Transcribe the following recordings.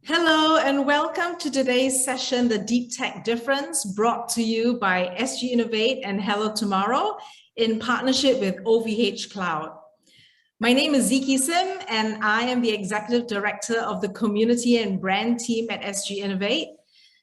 Hello and welcome to today's session, The Deep Tech Difference, brought to you by SGInnovate and Hello Tomorrow in partnership with OVH Cloud. My name is SzeKi Sim and I am the Executive Director of the Community and Brand team at SGInnovate.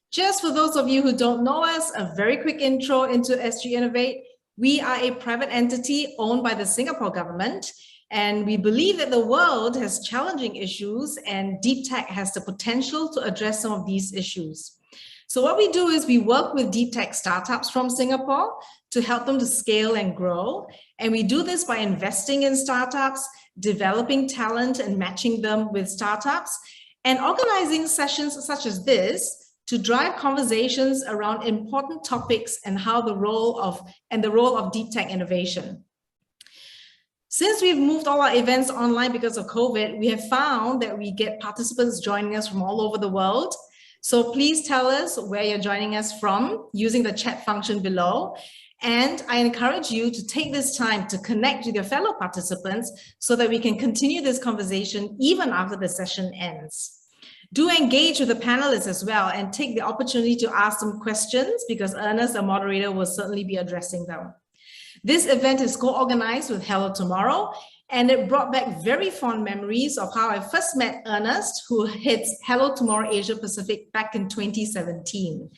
Just for those of you who don't know us, a very quick intro into SGInnovate. We are a private entity owned by the Singapore government. And we believe that the world has challenging issues and deep tech has the potential to address some of these issues. So what we do is we work with deep tech startups from Singapore to help them to scale and grow. And we do this by investing in startups, developing talent and matching them with startups, and organizing sessions such as this to drive conversations around important topics and the role of deep tech innovation. Since we've moved all our events online because of COVID, we have found that we get participants joining us from all over the world. So please tell us where you're joining us from using the chat function below. And I encourage you to take this time to connect with your fellow participants so that we can continue this conversation even after the session ends. Do engage with the panelists as well and take the opportunity to ask them questions because Ernest, the moderator, will certainly be addressing them. This event is co-organized with Hello Tomorrow, and it brought back very fond memories of how I first met Ernest, who heads Hello Tomorrow Asia Pacific back in 2017.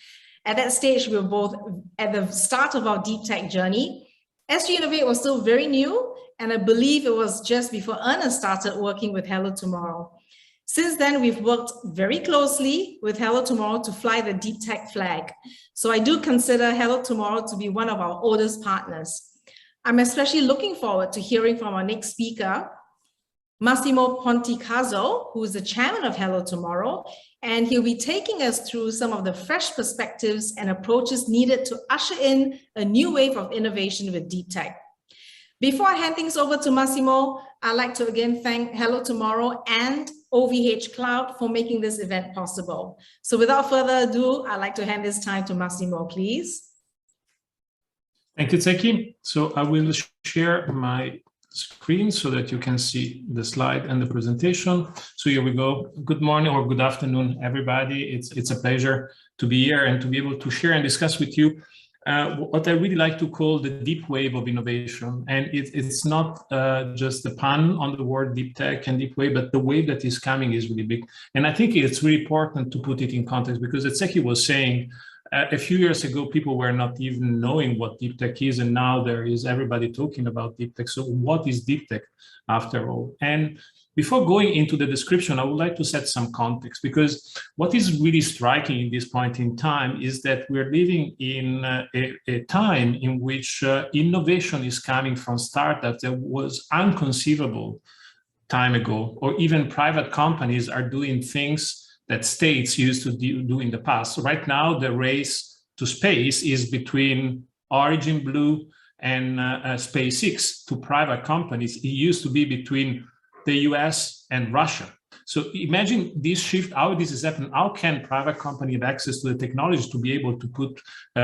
At that stage, we were both at the start of our deep tech journey. SGInnovate was still very new, and I believe it was just before Ernest started working with Hello Tomorrow. Since then, we've worked very closely with Hello Tomorrow to fly the deep tech flag. So I do consider Hello Tomorrow to be one of our oldest partners. I'm especially looking forward to hearing from our next speaker, Massimo Portincaso, who is the chairman of Hello Tomorrow, and he'll be taking us through some of the fresh perspectives and approaches needed to usher in a new wave of innovation with deep tech. Before I hand things over to Massimo, I'd like to again thank Hello Tomorrow and OVH Cloud for making this event possible. So without further ado, I'd like to hand this time to Massimo, please. Thank you, SzeKi. So I will share my screen so that you can see the slide and the presentation. So here we go. Good morning or good afternoon, everybody. It's a pleasure to be here and to be able to share and discuss with you what I really like to call the deep wave of innovation. And it's not just the pun on the word deep tech and deep wave, but the wave that is coming is really big. And I think it's really important to put it in context because as SzeKi was saying, a few years ago, people were not even knowing what deep tech is, and now there is everybody talking about deep tech. So what is deep tech after all? And before going into the description, I would like to set some context because what is really striking in this point in time is that we're living in a time in which innovation is coming from startups that was inconceivable time ago, or even private companies are doing things that states used to do in the past. So right now, the race to space is between Origin Blue and SpaceX, two private companies. It used to be between the US and Russia. So imagine this shift, how this is happening. How can private company have access to the technology to be able to put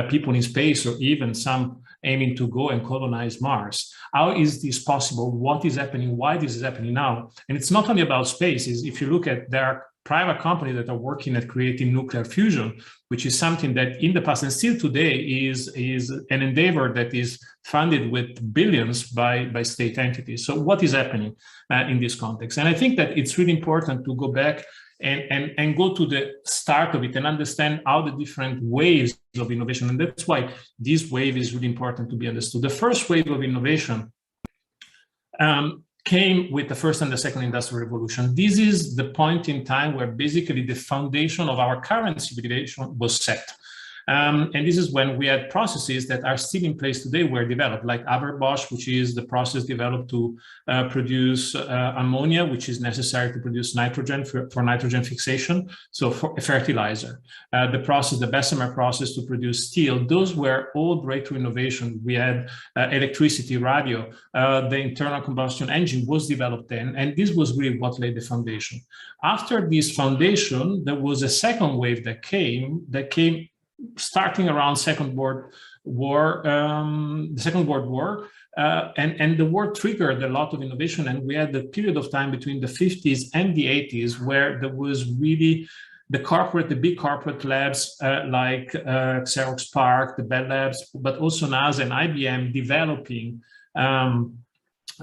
people in space, or even some aiming to go and colonize Mars? How is this possible? What is happening? Why this is happening now? And it's not only about space. If you look at their private companies that are working at creating nuclear fusion, which is something that in the past and still today is an endeavor that is funded with billions by state entities. So what is happening in this context? And I think that it's really important to go back and go to the start of it and understand how the different waves of innovation, and that's why this wave is really important to be understood. The first wave of innovation came with the first and the second industrial revolution. This is the point in time where basically the foundation of our current civilization was set. And this is when we had processes that are still in place today were developed, like Haber-Bosch, which is the process developed to produce ammonia, which is necessary to produce nitrogen for nitrogen fixation, so for a fertilizer. The Bessemer process to produce steel, those were all breakthrough innovation. We had electricity, radio, the internal combustion engine was developed then, and this was really what laid the foundation. After this foundation, there was a second wave that came starting around the Second World War, and the war triggered a lot of innovation. And we had the period of time between the 50s and the 80s where there was really the big corporate labs like Xerox PARC, the Bell Labs, but also NASA and IBM developing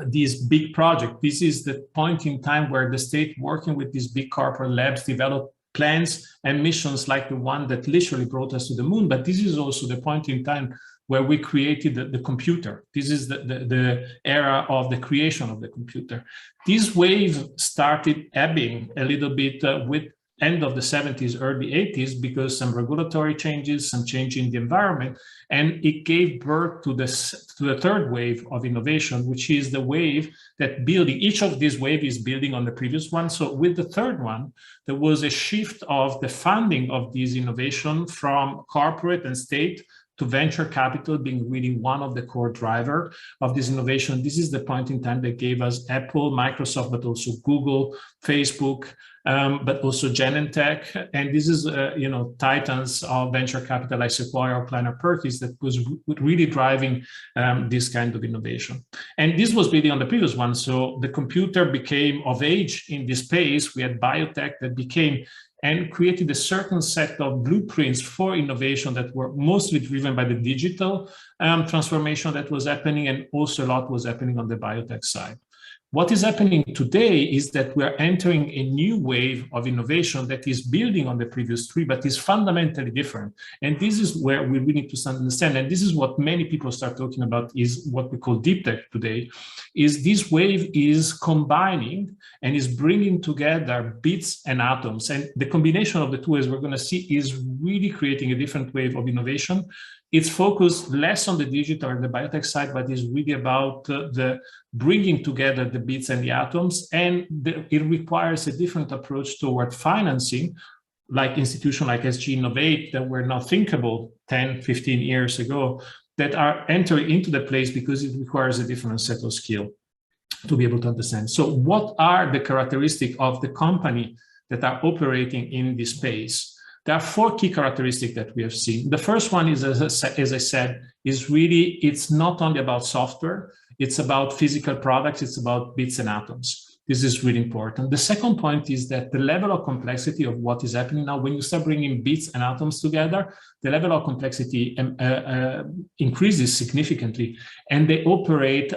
these big projects. This is the point in time where the state working with these big corporate labs develop plans and missions like the one that literally brought us to the moon. But this is also the point in time where we created the computer. This is the era of the creation of the computer. This wave started ebbing a little bit with end of the 70s, early 80s, because some regulatory changes, some change in the environment, and it gave birth to the third wave of innovation, which is the wave that building, each of these waves is building on the previous one. So with the third one, there was a shift of the funding of this innovation from corporate and state to venture capital being really one of the core driver of this innovation. This is the point in time that gave us Apple, Microsoft, but also Google, Facebook, but also Genentech. And this is, titans of venture capital like Sequoia or Kleiner Perkins that was really driving this kind of innovation. And this was really on the previous one. So the computer became of age in this space. We had biotech that became and created a certain set of blueprints for innovation that were mostly driven by the digital transformation that was happening, and also a lot was happening on the biotech side. What is happening today is that we are entering a new wave of innovation that is building on the previous three, but is fundamentally different. And this is where we really need to understand, and this is what many people start talking about, is what we call deep tech today, is this wave is combining and is bringing together bits and atoms. And the combination of the two, as we're going to see, is really creating a different wave of innovation. It's focused less on the digital and the biotech side, but is really about the bringing together the bits and the atoms. And it requires a different approach toward financing, like institutions like SGInnovate that were not thinkable 10, 15 years ago, that are entering into the place because it requires a different set of skill to be able to understand. So what are the characteristics of the company that are operating in this space? There are four key characteristics that we have seen. The first one is, as I said, is really, it's not only about software, it's about physical products, it's about bits and atoms. This is really important. The second point is that the level of complexity of what is happening now, when you start bringing bits and atoms together, the level of complexity increases significantly, and they operate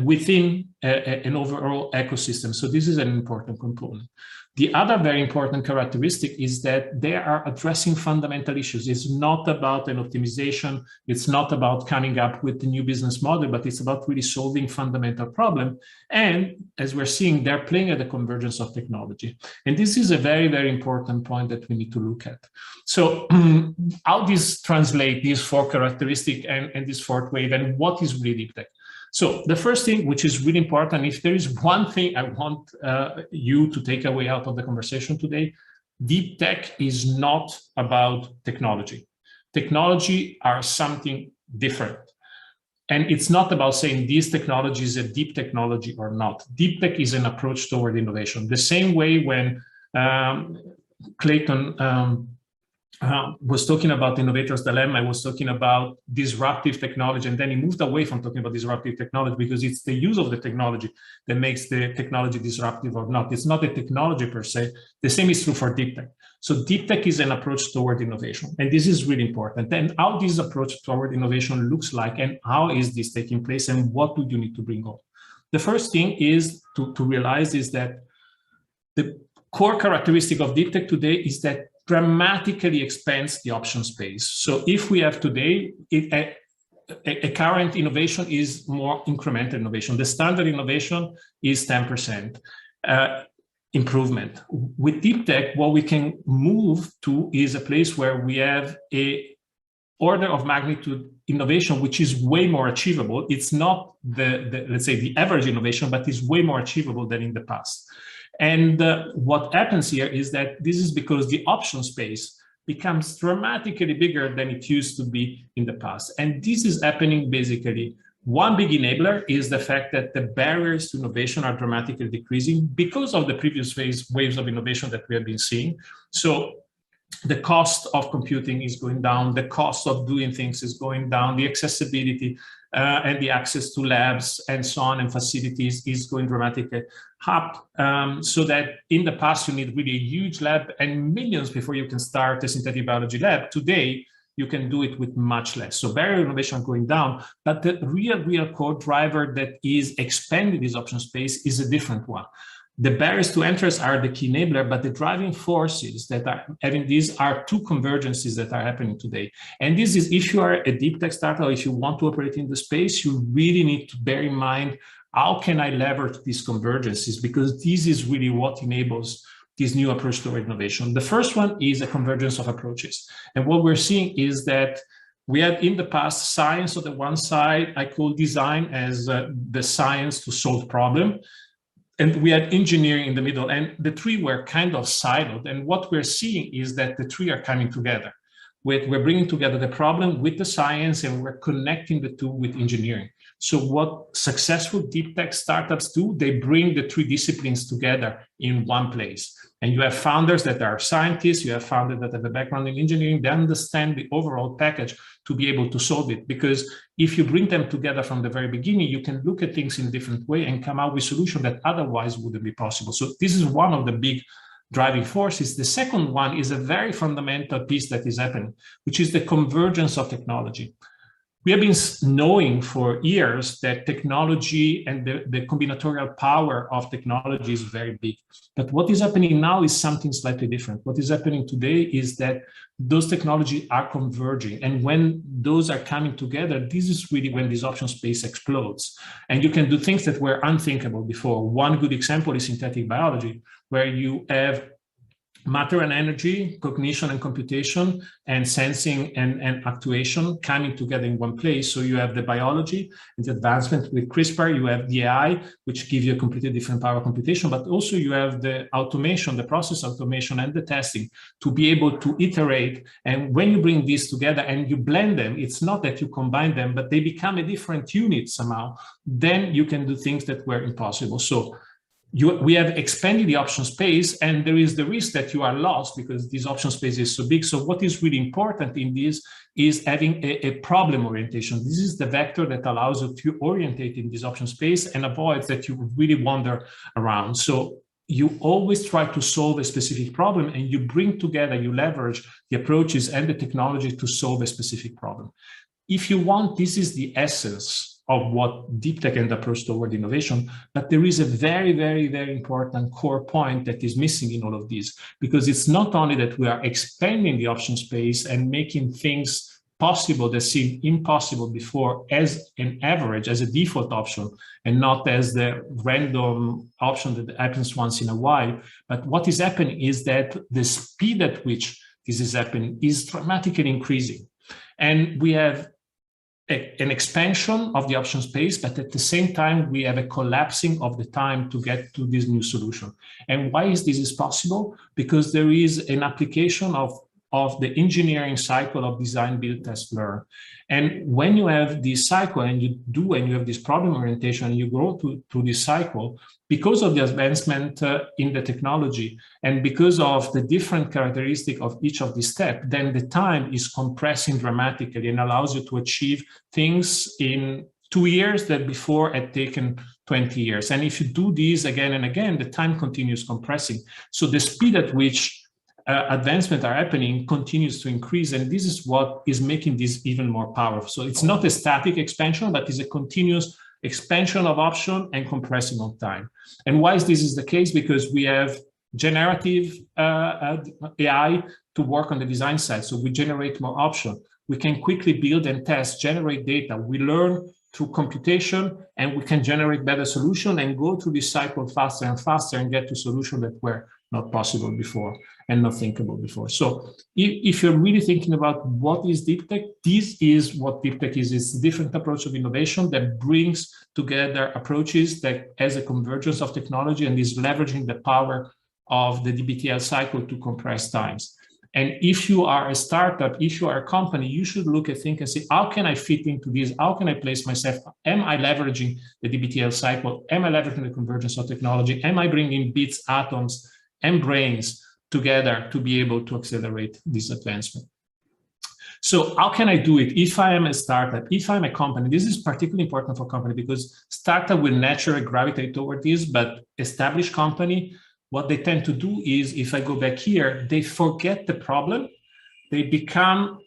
within an overall ecosystem. So this is an important component. The other very important characteristic is that they are addressing fundamental issues. It's not about an optimization. It's not about coming up with the new business model, but it's about really solving fundamental problem. And as we're seeing, they're playing at the convergence of technology. And this is a very, very important point that we need to look at. So how this translate these four characteristics and this fourth wave, and what is really deep tech? So the first thing, which is really important, if there is one thing I want you to take away out of the conversation today, deep tech is not about technology. Technology are something different. And it's not about saying this technology is a deep technology or not. Deep tech is an approach toward innovation. The same way when Clayton was talking about innovator's dilemma, I was talking about disruptive technology, and then he moved away from talking about disruptive technology because it's the use of the technology that makes the technology disruptive or not. It's not the technology per se. The same is true for deep tech. So deep tech is an approach toward innovation, and this is really important. And how this approach toward innovation looks like, and how is this taking place, and what do you need to bring on? The first thing is to realize is that the core characteristic of deep tech today is that dramatically expands the option space. So if we have today, a current innovation is more incremental innovation. The standard innovation is 10% improvement. With deep tech, what we can move to is a place where we have a order of magnitude innovation, which is way more achievable. It's not let's say the average innovation, but is way more achievable than in the past. And what happens here is that this is because the option space becomes dramatically bigger than it used to be in the past. And this is happening basically. One big enabler is the fact that the barriers to innovation are dramatically decreasing because of the previous waves of innovation that we have been seeing. So the cost of computing is going down, the cost of doing things is going down, the accessibility, and the access to labs and so on and facilities is going dramatically up, so that in the past you need really a huge lab and millions before you can start a synthetic biology lab. Today, you can do it with much less. So barrier innovation going down, but the real core driver that is expanding this option space is a different one. The barriers to entrance are the key enabler, but the driving forces that are having these are two convergences that are happening today. And this is, if you are a deep tech startup, or if you want to operate in the space, you really need to bear in mind, how can I leverage these convergences? Because this is really what enables this new approach to innovation. The first one is a convergence of approaches. And what we're seeing is that we had in the past science on the one side. I call design as the science to solve problem. And we had engineering in the middle, and the three were kind of siloed. And what we're seeing is that the three are coming together. We're bringing together the problem with the science, and we're connecting the two with engineering. So what successful deep tech startups do, they bring the three disciplines together in one place. And you have founders that are scientists, you have founders that have a background in engineering, they understand the overall package to be able to solve it. Because if you bring them together from the very beginning, you can look at things in a different way and come out with solutions that otherwise wouldn't be possible. So this is one of the big driving forces. The second one is a very fundamental piece that is happening, which is the convergence of technology. We have been knowing for years that technology and the combinatorial power of technology is very big. But what is happening now is something slightly different. What is happening today is that those technologies are converging. And when those are coming together, this is really when this option space explodes. And you can do things that were unthinkable before. One good example is synthetic biology, where you have matter and energy, cognition and computation, and sensing and actuation coming together in one place. So you have the biology and the advancement with CRISPR, you have the AI, which give you a completely different power of computation, but also you have the automation, the process automation and the testing to be able to iterate. And when you bring these together and you blend them, it's not that you combine them, but they become a different unit somehow, then you can do things that were impossible. So we have expanded the option space, and there is the risk that you are lost because this option space is so big. So what is really important in this is having a problem orientation. This is the vector that allows you to orientate in this option space and avoids that you really wander around. So you always try to solve a specific problem, and you bring together, you leverage the approaches and the technology to solve a specific problem. If you want, this is the essence of what deep tech and approach toward innovation, but there is a very, very, very important core point that is missing in all of this, because it's not only that we are expanding the option space and making things possible that seemed impossible before as an average, as a default option, and not as the random option that happens once in a while. But what is happening is that the speed at which this is happening is dramatically increasing. And we have an expansion of the option space, but at the same time, we have a collapsing of the time to get to this new solution. And why is this possible? Because there is an application of the engineering cycle of design, build, test, learn. And when you have this cycle and you have this problem orientation and you go through this cycle, because of the advancement in the technology and because of the different characteristic of each of these steps, then the time is compressing dramatically and allows you to achieve things in 2 years that before had taken 20 years. And if you do this again and again, the time continues compressing. So the speed at which advancements are happening continues to increase, and this is what is making this even more powerful. So it's not a static expansion, but it's a continuous expansion of option and compressing of time. And why is this the case? Because we have generative AI to work on the design side. So we generate more options. We can quickly build and test, generate data. We learn through computation, and we can generate better solution and go through this cycle faster and faster and get to solutions that were not possible before and not thinkable before. So if you're really thinking about what is deep tech, this is what deep tech is. It's a different approach of innovation that brings together approaches that has a convergence of technology and is leveraging the power of the DBTL cycle to compress times. And if you are a startup, if you are a company, you should look at things and say, how can I fit into this? How can I place myself? Am I leveraging the DBTL cycle? Am I leveraging the convergence of technology? Am I bringing bits, atoms, and brains together to be able to accelerate this advancement? So how can I do it if I am a startup, if I'm a company? This is particularly important for company because startup will naturally gravitate toward this, but established company, what they tend to do is, if I go back here, they forget the problem. They become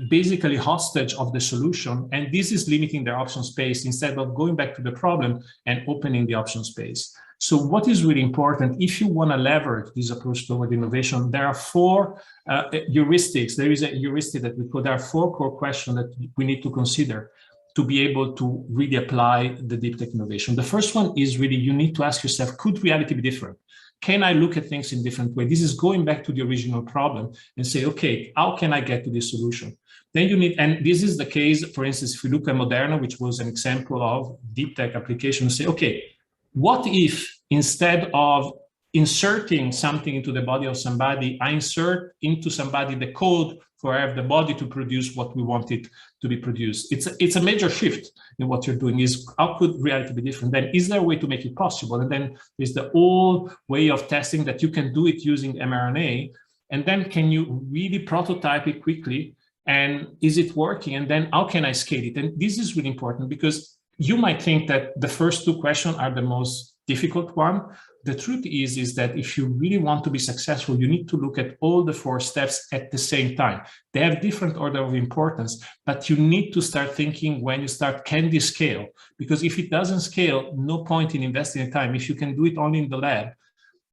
basically hostage of the solution. And this is limiting their option space instead of going back to the problem and opening the option space. So what is really important, if you want to leverage this approach toward innovation, there are four heuristics. There is a heuristic that we call, there are four core questions that we need to consider to be able to really apply the deep tech innovation. The first one is really, you need to ask yourself, could reality be different? Can I look at things in different way? This is going back to the original problem and say, okay, how can I get to this solution? Then you need, and this is the case, for instance, if you look at Moderna, which was an example of deep tech application, say, okay, what if instead of inserting something into the body of somebody, I insert into somebody the code for the body to produce what we want it to be produced? It's a major shift in what you're doing. Is how could reality be different? Then is there a way to make it possible? And then there's the whole way of testing that you can do it using mRNA. And then can you really prototype it quickly? And is it working? And then how can I scale it? And this is really important because you might think that the first two questions are the most difficult one. The truth is that if you really want to be successful, you need to look at all the four steps at the same time. They have different order of importance, but you need to start thinking when you start, can this scale? Because if it doesn't scale, no point in investing time. If you can do it only in the lab,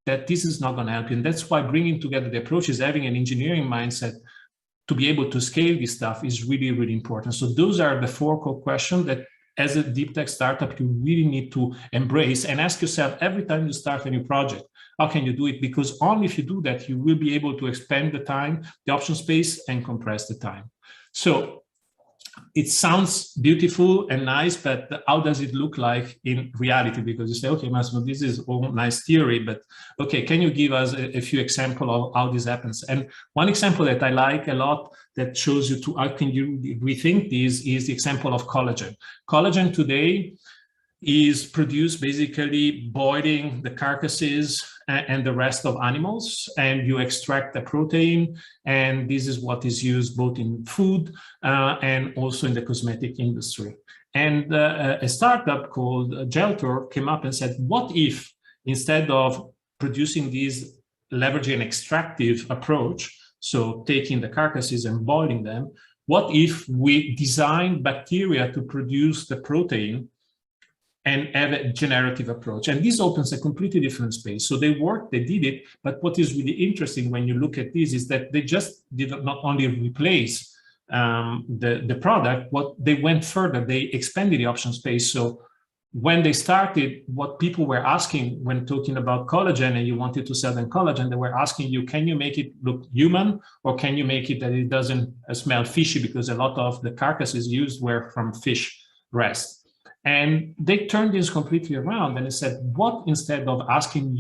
that this is not going to help you. And that's why bringing together the approaches, having an engineering mindset to be able to scale this stuff is really, really important. So those are the four core questions that as a deep tech startup, you really need to embrace and ask yourself every time you start a new project, how can you do it? Because only if you do that, you will be able to expand the time, the option space, and compress the time. So it sounds beautiful and nice, but how does it look like in reality? Because you say, okay, Massimo, this is all nice theory, but okay, can you give us a few examples of how this happens? And one example that I like a lot that shows you to how can you rethink this is the example of collagen. Collagen today is produced basically boiling the carcasses and the rest of animals, and you extract the protein, and this is what is used both in food and also in the cosmetic industry. And a startup called Geltor came up and said, what if instead of producing these, leveraging an extractive approach, so taking the carcasses and boiling them, what if we design bacteria to produce the protein and have a generative approach? And this opens a completely different space. So they worked, they did it, but what is really interesting when you look at this is that they just did not only replace the product, what they went further, they expanded the option space. So when they started, what people were asking when talking about collagen and you wanted to sell them collagen, they were asking you, can you make it look human, or can you make it that it doesn't smell fishy? Because a lot of the carcasses used were from fish breast. And they turned this completely around and they said, what, instead of asking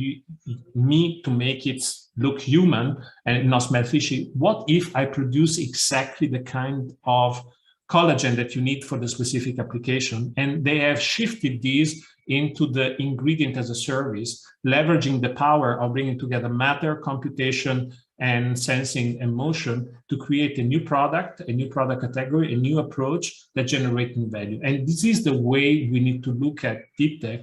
me to make it look human and not smell fishy, what if I produce exactly the kind of collagen that you need for the specific application? And they have shifted these into the ingredient as a service, leveraging the power of bringing together matter, computation, and sensing and motion to create a new product category, a new approach that generates new value. And this is the way we need to look at deep tech,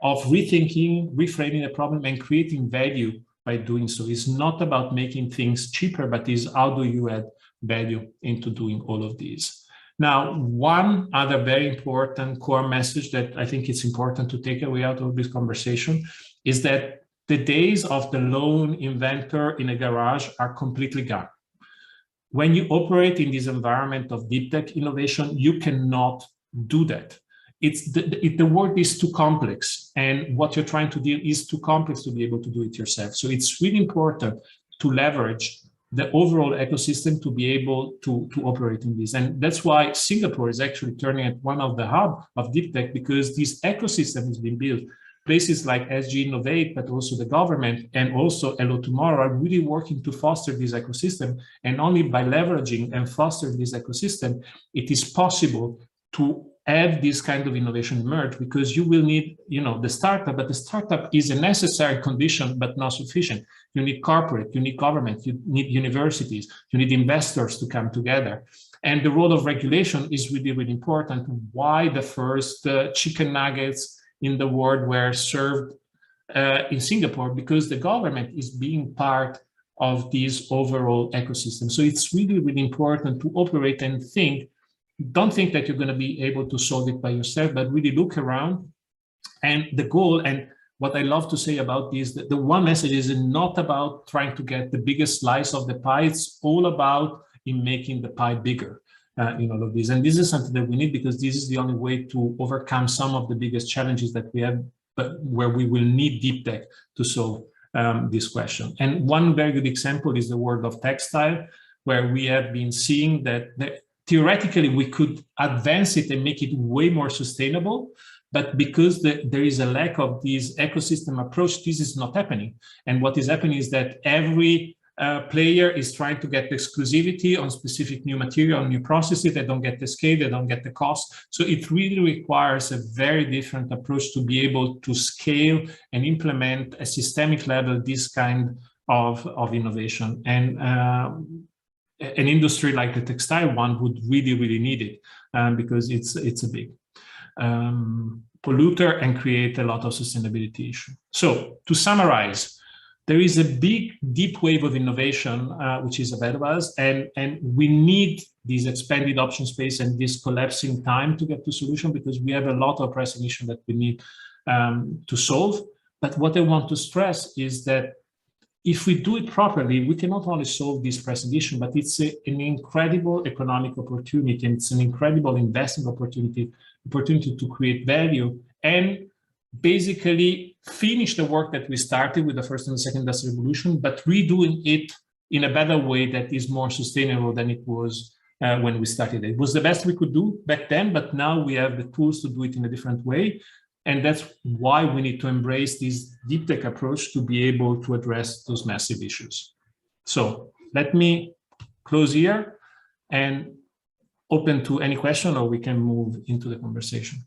of rethinking, reframing the problem and creating value by doing so. It's not about making things cheaper, but is how do you add value into doing all of these. Now, one other very important core message that I think it's important to take away out of this conversation is that the days of the lone inventor in a garage are completely gone. When you operate in this environment of deep tech innovation, you cannot do that. The world is too complex, and what you're trying to do is too complex to be able to do it yourself. So it's really important to leverage the overall ecosystem to be able to operate in this. And that's why Singapore is actually turning at one of the hub of deep tech, because this ecosystem has been built. Places like SGInnovate, but also the government and also Hello Tomorrow are really working to foster this ecosystem. And only by leveraging and fostering this ecosystem, it is possible to have this kind of innovation emerge, because you will need, the startup, but the startup is a necessary condition, but not sufficient. You need corporate, you need government, you need universities, you need investors to come together. And the role of regulation is really, really important. Why the first chicken nuggets in the world were served in Singapore? Because the government is being part of this overall ecosystem. So it's really, really important to operate and think. Don't think that you're going to be able to solve it by yourself, but really look around. And the goal, and what I love to say about this, the one message is not about trying to get the biggest slice of the pie. It's all about in making the pie bigger in all of this. And this is something that we need, because this is the only way to overcome some of the biggest challenges that we have, but where we will need deep tech to solve this question. And one very good example is the world of textile, where we have been seeing that theoretically we could advance it and make it way more sustainable. But because there is a lack of this ecosystem approach, this is not happening. And what is happening is that every player is trying to get exclusivity on specific new material, new processes. They don't get the scale, they don't get the cost. So it really requires a very different approach to be able to scale and implement at systemic level this kind of innovation. And an industry like the textile one would really, really need it because it's a big polluter and create a lot of sustainability issue. So to summarize, there is a big, deep wave of innovation which is ahead of us, and we need this expanded option space and this collapsing time to get to solution, because we have a lot of pressing issues that we need to solve. But what I want to stress is that if we do it properly, we can not only solve this pressing issue, but it's an incredible economic opportunity, and it's an incredible investment opportunity to create value and basically finish the work that we started with the first and the second industrial revolution, but redoing it in a better way that is more sustainable than it was when we started. It was the best we could do back then, but now we have the tools to do it in a different way. And that's why we need to embrace this deep tech approach to be able to address those massive issues. So let me close here and open to any question, or we can move into the conversation.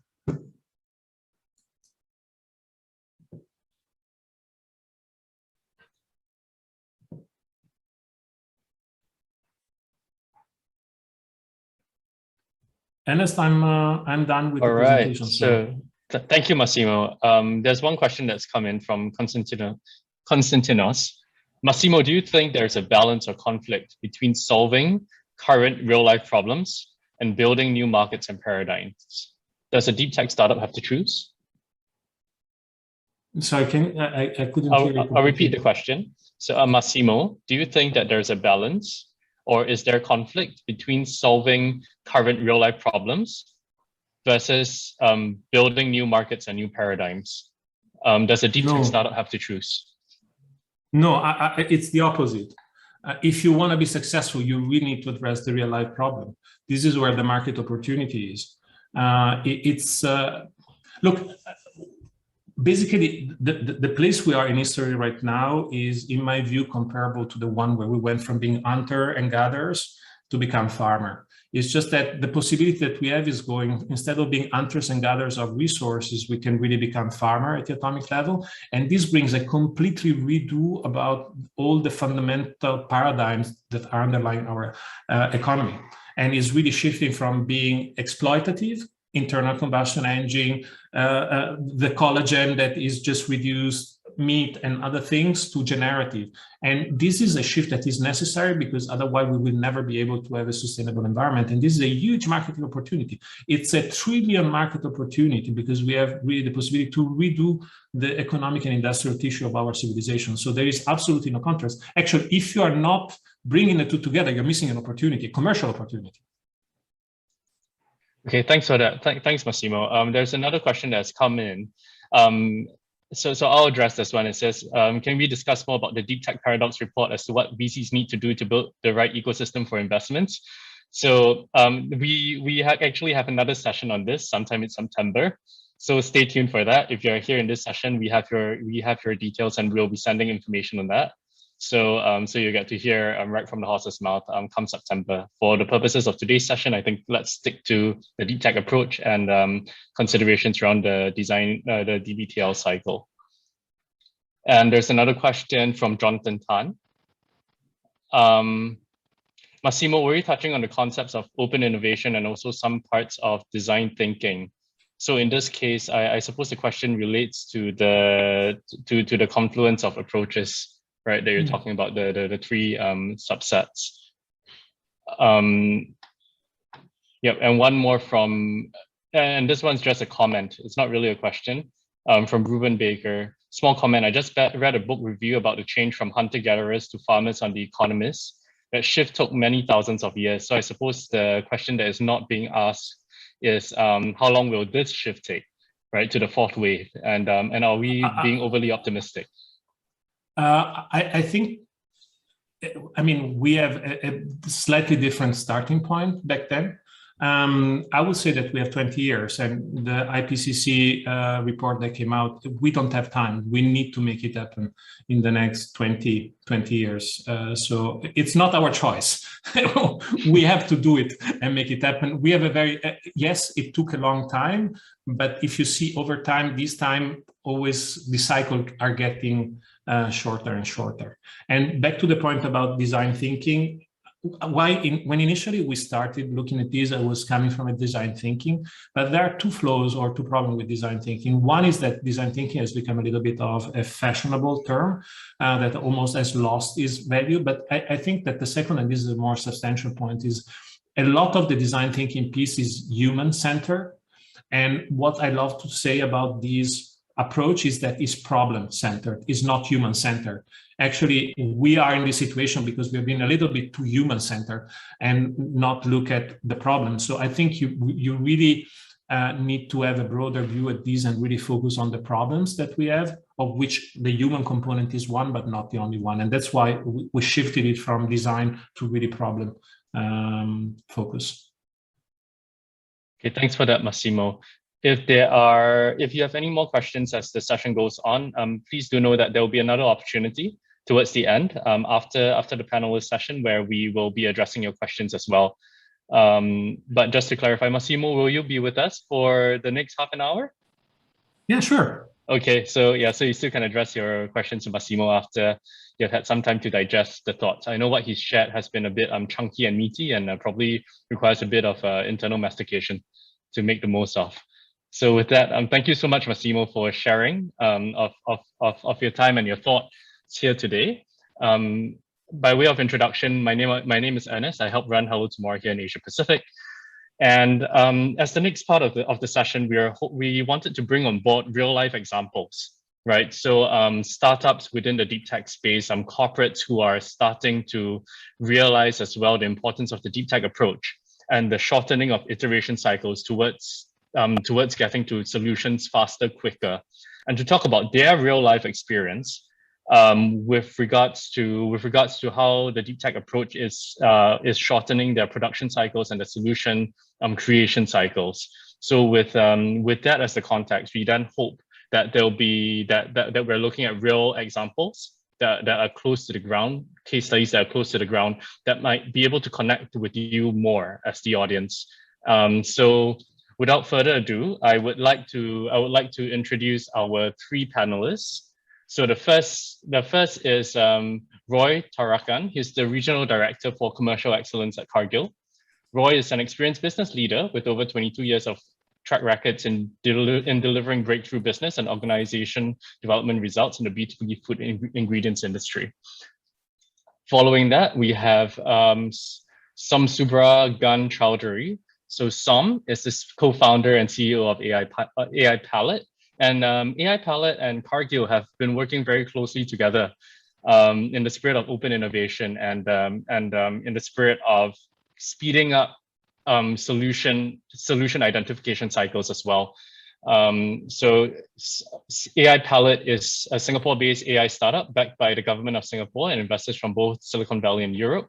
Ernest, I'm done with the presentation. So thank you, Massimo. There's one question that's come in from Constantinos. Massimo, do you think there's a balance or conflict between solving current real-life problems and building new markets and paradigms? Does a deep tech startup have to choose? Sorry, I couldn't hear you. I'll repeat the question. So Massimo, do you think that there's a balance or is there conflict between solving current real-life problems versus building new markets and new paradigms? Does a deep tech startup have to choose? No, it's the opposite. If you want to be successful, you really need to address the real-life problem. This is where the market opportunity is. Look, basically, the place we are in history right now is, in my view, comparable to the one where we went from being hunter and gatherers to become farmer. It's just that the possibility that we have is going, instead of being hunters and gatherers of resources, we can really become farmer at the atomic level. And this brings a completely redo about all the fundamental paradigms that are underlying our economy. And is really shifting from being exploitative, internal combustion engine, the collagen that is just reduced meat and other things, to generative. And this is a shift that is necessary, because otherwise we will never be able to have a sustainable environment. And this is a huge marketing opportunity. It's a trillion market opportunity, because we have really the possibility to redo the economic and industrial tissue of our civilization. So there is absolutely no contrast. Actually, if you are not bringing the two together, you're missing an opportunity, a commercial opportunity. Okay, thanks for that. Thanks, Massimo. There's another question that's come in. So I'll address this one. It says, can we discuss more about the Deep Tech Paradox report as to what VCs need to do to build the right ecosystem for investments? So we actually have another session on this sometime in September. So stay tuned for that. If you're here in this session, we have your details, and we'll be sending information on that. So you get to hear right from the horse's mouth come September. For the purposes of today's session, I think let's stick to the deep tech approach and considerations around the design, the DBTL cycle. And there's another question from Jonathan Tan. Massimo, were you touching on the concepts of open innovation and also some parts of design thinking? So in this case, I suppose the question relates to the confluence of approaches, right? That you're talking about, the three subsets. Yep, and one more from, and this one's just a comment. It's not really a question. From Ruben Baker. Small comment, I just read a book review about the change from hunter-gatherers to farmers on The Economist. That shift took many thousands of years. So I suppose the question that is not being asked is how long will this shift take, right, to the fourth wave? And are we being overly optimistic? I think, I mean, we have a slightly different starting point back then. I would say that we have 20 years, and the IPCC report that came out, we don't have time. We need to make it happen in the next 20 years. So it's not our choice. We have to do it and make it happen. We have a very, yes, it took a long time, but if you see over time, this time always the cycle are getting shorter and shorter. And back to the point about design thinking, when initially we started looking at this, I was coming from a design thinking, but there are two flaws or two problems with design thinking. One is that design thinking has become a little bit of a fashionable term that almost has lost its value. But I think that the second, and this is a more substantial point, is a lot of the design thinking piece is human-centered. And what I love to say about this approach is that it's problem-centered, it's not human-centered. Actually, we are in this situation because we've been a little bit too human-centered and not look at the problem. So I think you really need to have a broader view at this and really focus on the problems that we have, of which the human component is one, but not the only one. And that's why we shifted it from design to really problem focus. Okay, thanks for that, Massimo. If you have any more questions as the session goes on, please do know that there will be another opportunity towards the end after the panelist session where we will be addressing your questions as well. But just to clarify, Massimo, will you be with us for the next half an hour? Yeah, sure. Okay, so yeah, so you still can address your questions to Massimo after you've had some time to digest the thoughts. I know what he's shared has been a bit chunky and meaty and probably requires a bit of internal mastication to make the most of. So with that, thank you so much, Massimo, for sharing of your time and your thoughts here today. By way of introduction, my name is Ernest. I help run Hello Tomorrow here in Asia Pacific. And as the next part of the session, we wanted to bring on board real life examples, right? So startups within the deep tech space, corporates who are starting to realize as well the importance of the deep tech approach and the shortening of iteration cycles towards getting to solutions faster, quicker, and to talk about their real life experience with regards to how the deep tech approach is shortening their production cycles and the solution creation cycles. So with that as the context, we then hope that that we're looking at real examples that are close to the ground, case studies that are close to the ground that might be able to connect with you more as the audience. So without further ado, I would like to introduce our three panelists. So the first is Roy Tharakan. He's the Regional Director for Commercial Excellence at Cargill. Roy is an experienced business leader with over 22 years of track records in delivering breakthrough business and organization development results in the B2B food ingredients industry. Following that, we have Somsubhra Choudhuri. So Som is the co-founder and CEO of AI Palette. And AI Palette and Cargill have been working very closely together in the spirit of open innovation and in the spirit of speeding up solution identification cycles as well. So AI Palette is a Singapore-based AI startup backed by the government of Singapore and investors from both Silicon Valley and Europe.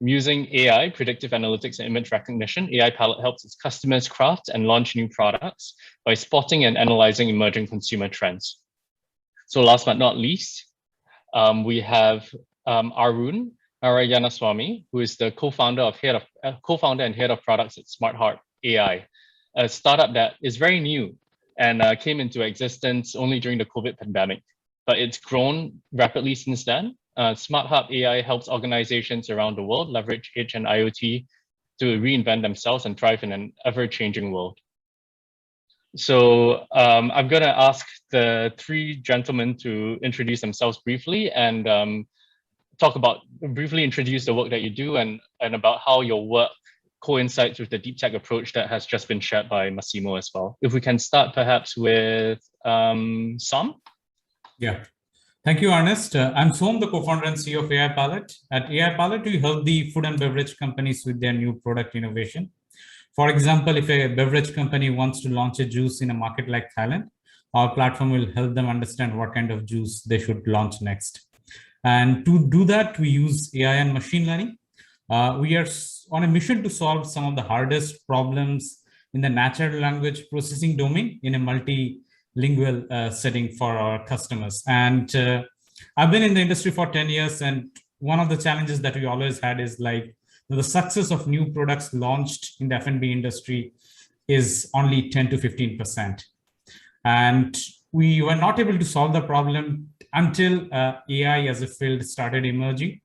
Using AI, predictive analytics, and image recognition, AI Palette helps its customers craft and launch new products by spotting and analyzing emerging consumer trends. So last but not least, we have Arun Narayanaswamy, who is the co-founder and head of products at SmartHub.ai, a startup that is very new and came into existence only during the COVID pandemic, but it's grown rapidly since then. SmartHub.ai helps organizations around the world leverage Edge and IoT to reinvent themselves and thrive in an ever-changing world. So I'm going to ask the three gentlemen to introduce themselves briefly and briefly introduce the work that you do and about how your work coincides with the deep tech approach that has just been shared by Massimo as well. If we can start perhaps with Som. Yeah. Thank you, Ernest. I'm Som, the co-founder and CEO of AI Palette. At AI Palette, we help the food and beverage companies with their new product innovation. For example, if a beverage company wants to launch a juice in a market like Thailand, our platform will help them understand what kind of juice they should launch next. And to do that, we use AI and machine learning. We are on a mission to solve some of the hardest problems in the natural language processing domain in a multilingual setting for our customers. And I've been in the industry for 10 years. And one of the challenges that we always had is like the success of new products launched in the F&B industry is only 10 to 15%. And we were not able to solve the problem until AI as a field started emerging.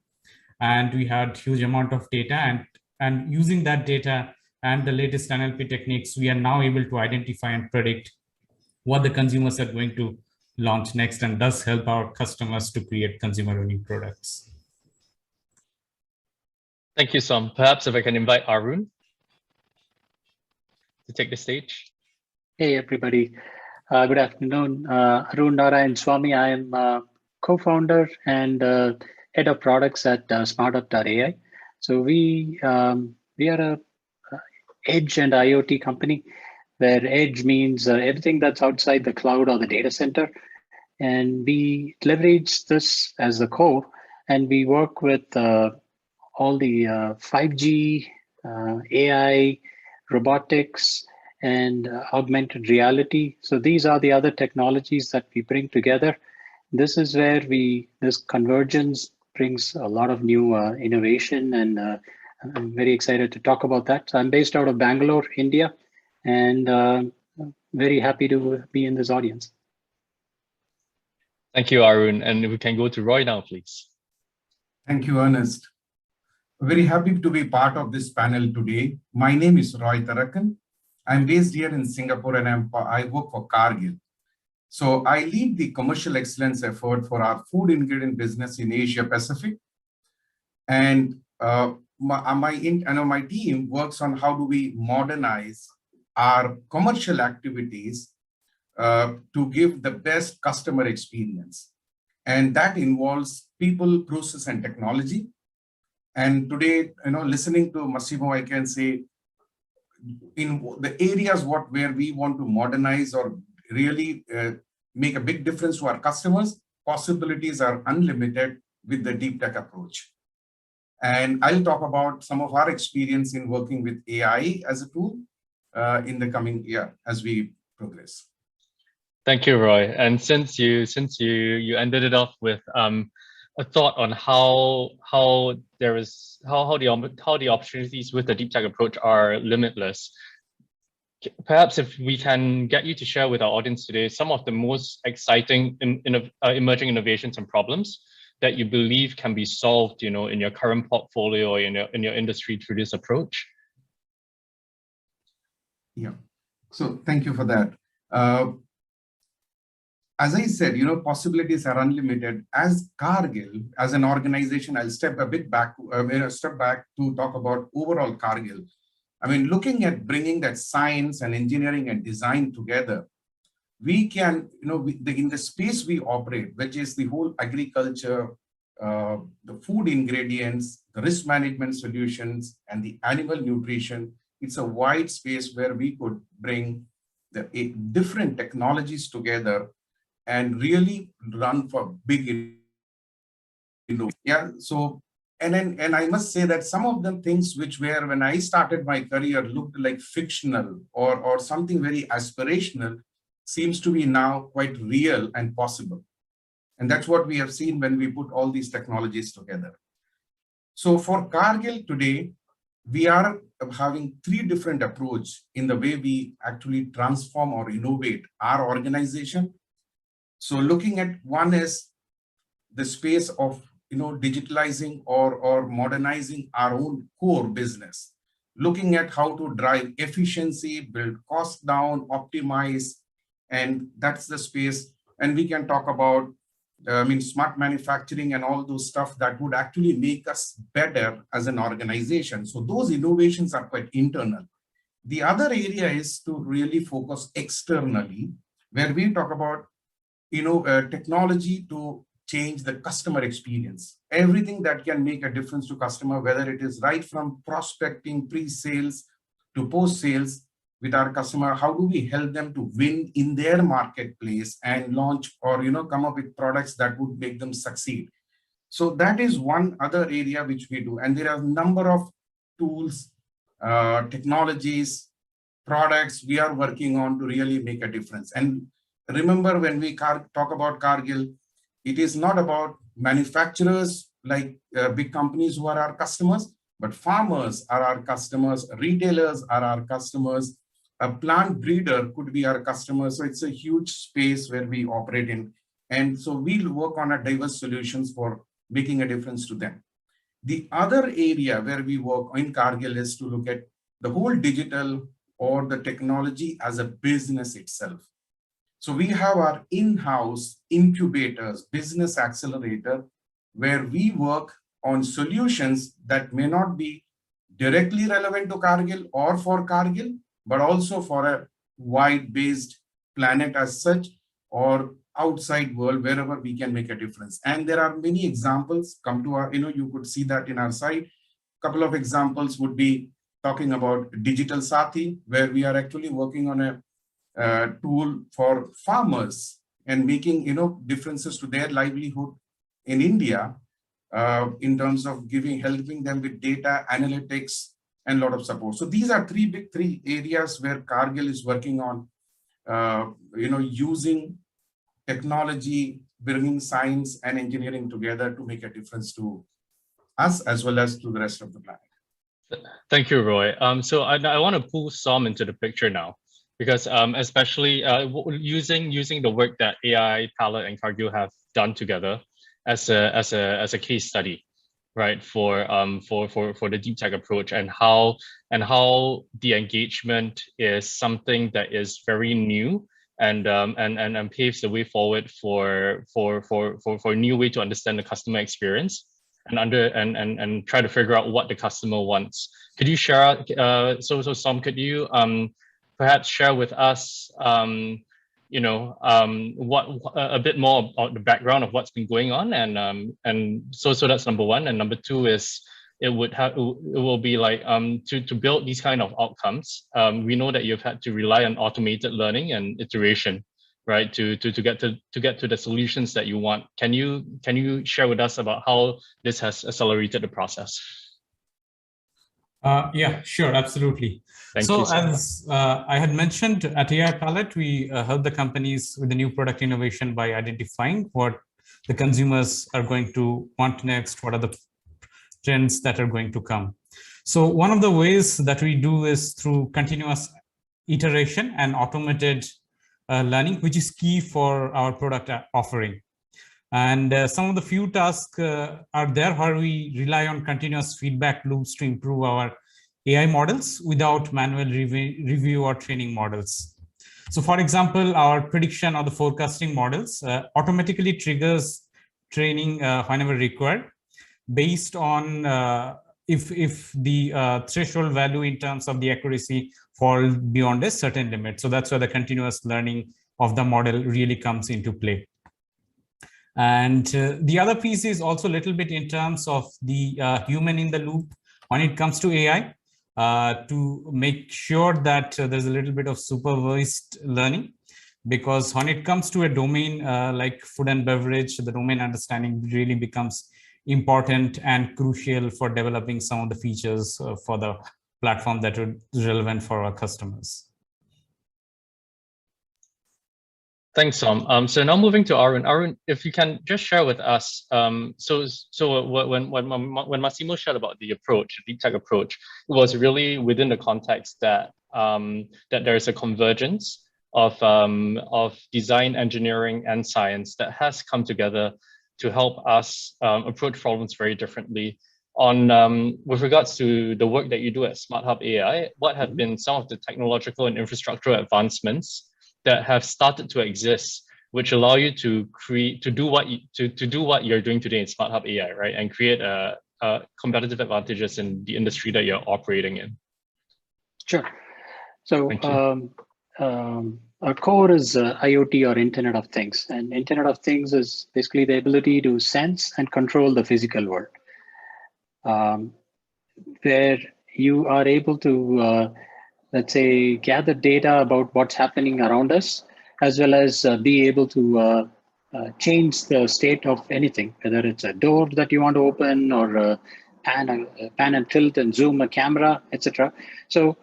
And we had huge amount of data and using that data and the latest NLP techniques, we are now able to identify and predict what the consumers are going to launch next, and thus help our customers to create consumer-winning products. Thank you, Som. Perhaps if I can invite Arun to take the stage. Hey, everybody. Good afternoon. Arun Narayanaswamy. I am co-founder and head of products at SmartHub.ai. So we are a edge and IoT company, where edge means everything that's outside the cloud or the data center. And we leverage this as the core, and we work with all the 5G, AI, robotics, and augmented reality. So these are the other technologies that we bring together. This is where this convergence brings a lot of new innovation, and I'm very excited to talk about that. So I'm based out of Bangalore, India, and very happy to be in this audience. Thank you, Arun. And we can go to Roy now, please. Thank you, Ernest. Very happy to be part of this panel today. My name is Roy Tharakan. I'm based here in Singapore, and I work for Cargill. So I lead the commercial excellence effort for our food ingredient business in Asia Pacific. And my team works on how do we modernize our commercial activities to give the best customer experience. And that involves people, process, and technology. And today, listening to Massimo, I can say in the areas where we want to modernize or really make a big difference to our customers, possibilities are unlimited with the deep tech approach. And I'll talk about some of our experience in working with AI as a tool in the coming year as we progress. Thank you, Roy. And since you ended it off with a thought on how the opportunities with the deep tech approach are limitless, perhaps if we can get you to share with our audience today some of the most exciting emerging innovations and problems that you believe can be solved, in your current portfolio or in your industry through this approach. Yeah. So thank you for that. As I said, possibilities are unlimited. As Cargill, as an organization, I'll step back to talk about overall Cargill. I mean, looking at bringing that science and engineering and design together, we can, in the space we operate, which is the whole agriculture, the food ingredients, the risk management solutions, and the animal nutrition, it's a wide space where we could bring the different technologies together and really run for big innovation. Yeah. So, and I must say that some of the things which were, when I started my career, looked like fictional or something very aspirational, seems to be now quite real and possible. And that's what we have seen when we put all these technologies together. So for Cargill today, we are having three different approaches in the way we actually transform or innovate our organization. So looking at one is the space of digitalizing or modernizing our own core business, looking at how to drive efficiency, build costs down, optimize, and that's the space. And we can talk about smart manufacturing and all those stuff that would actually make us better as an organization. So those innovations are quite internal. The other area is to really focus externally, where we talk about technology to change the customer experience. Everything that can make a difference to customer, whether it is right from prospecting, pre-sales to post-sales with our customer, how do we help them to win in their marketplace and launch or come up with products that would make them succeed. So that is one other area which we do. And there are a number of tools, technologies, products we are working on to really make a difference. And remember, when we talk about Cargill, it is not about manufacturers like big companies who are our customers, but farmers are our customers, retailers are our customers, a plant breeder could be our customer. So it's a huge space where we operate in. And so we'll work on a diverse solutions for making a difference to them. The other area where we work in Cargill is to look at the whole digital or the technology as a business itself. So we have our in-house incubators, business accelerator, where we work on solutions that may not be directly relevant to Cargill or for Cargill, but also for a wide-based planet as such, or outside world, wherever we can make a difference. And there are many examples come to our, you could see that in our site. A couple of examples would be talking about Digital Sati, where we are actually working on a tool for farmers and making, differences to their livelihood in India in terms of helping them with data analytics and a lot of support. So these are three areas where Cargill is working on, using technology, bringing science and engineering together to make a difference to us as well as to the rest of the planet. Thank you, Roy. So I want to pull Som into the picture now, because especially using the work that AI Palette and Cargill have done together as a case study, right, for the deep tech approach, and how the engagement is something that is very new and paves the way forward for a new way to understand the customer experience and try to figure out what the customer wants. Could you share? So Som, could you perhaps share with us, what a bit more about the background of what's been going on, and so that's number one, and number two is it will be like to build these kind of outcomes. We know that you've had to rely on automated learning and iteration, right, to get to the solutions that you want. Can you share with us about how this has accelerated the process? Yeah, sure, absolutely. Thank you, as I had mentioned, at AI Palette, we help the companies with the new product innovation by identifying what the consumers are going to want next, what are the trends that are going to come. So one of the ways that we do is through continuous iteration and automated learning, which is key for our product offering. And some of the few tasks are there where we rely on continuous feedback loops to improve our AI models without manual review or training models. So for example, our prediction or the forecasting models automatically triggers training whenever required, based on if the threshold value in terms of the accuracy fall beyond a certain limit. So that's where the continuous learning of the model really comes into play. And the other piece is also a little bit in terms of the human in the loop when it comes to AI, to make sure that there's a little bit of supervised learning, because when it comes to a domain like food and beverage, the domain understanding really becomes important and crucial for developing some of the features for the platform that are relevant for our customers. Thanks, Som. So now moving to Arun. Arun, if you can just share with us, so when Massimo shared about the approach, the deep tech approach, it was really within the context that that there is a convergence of design, engineering, and science that has come together to help us approach problems very differently. On with regards to the work that you do at SmartHub.ai, what have been some of the technological and infrastructural advancements that have started to exist, which allow you to do what you're doing today in SmartHub.ai, right, and create competitive advantages in the industry that you're operating in? Sure. So our core is IoT, or Internet of Things, and Internet of Things is basically the ability to sense and control the physical world, where you are able to, let's say, gather data about what's happening around us, as well as be able to change the state of anything, whether it's a door that you want to open, or pan and tilt and zoom a camera, etc. So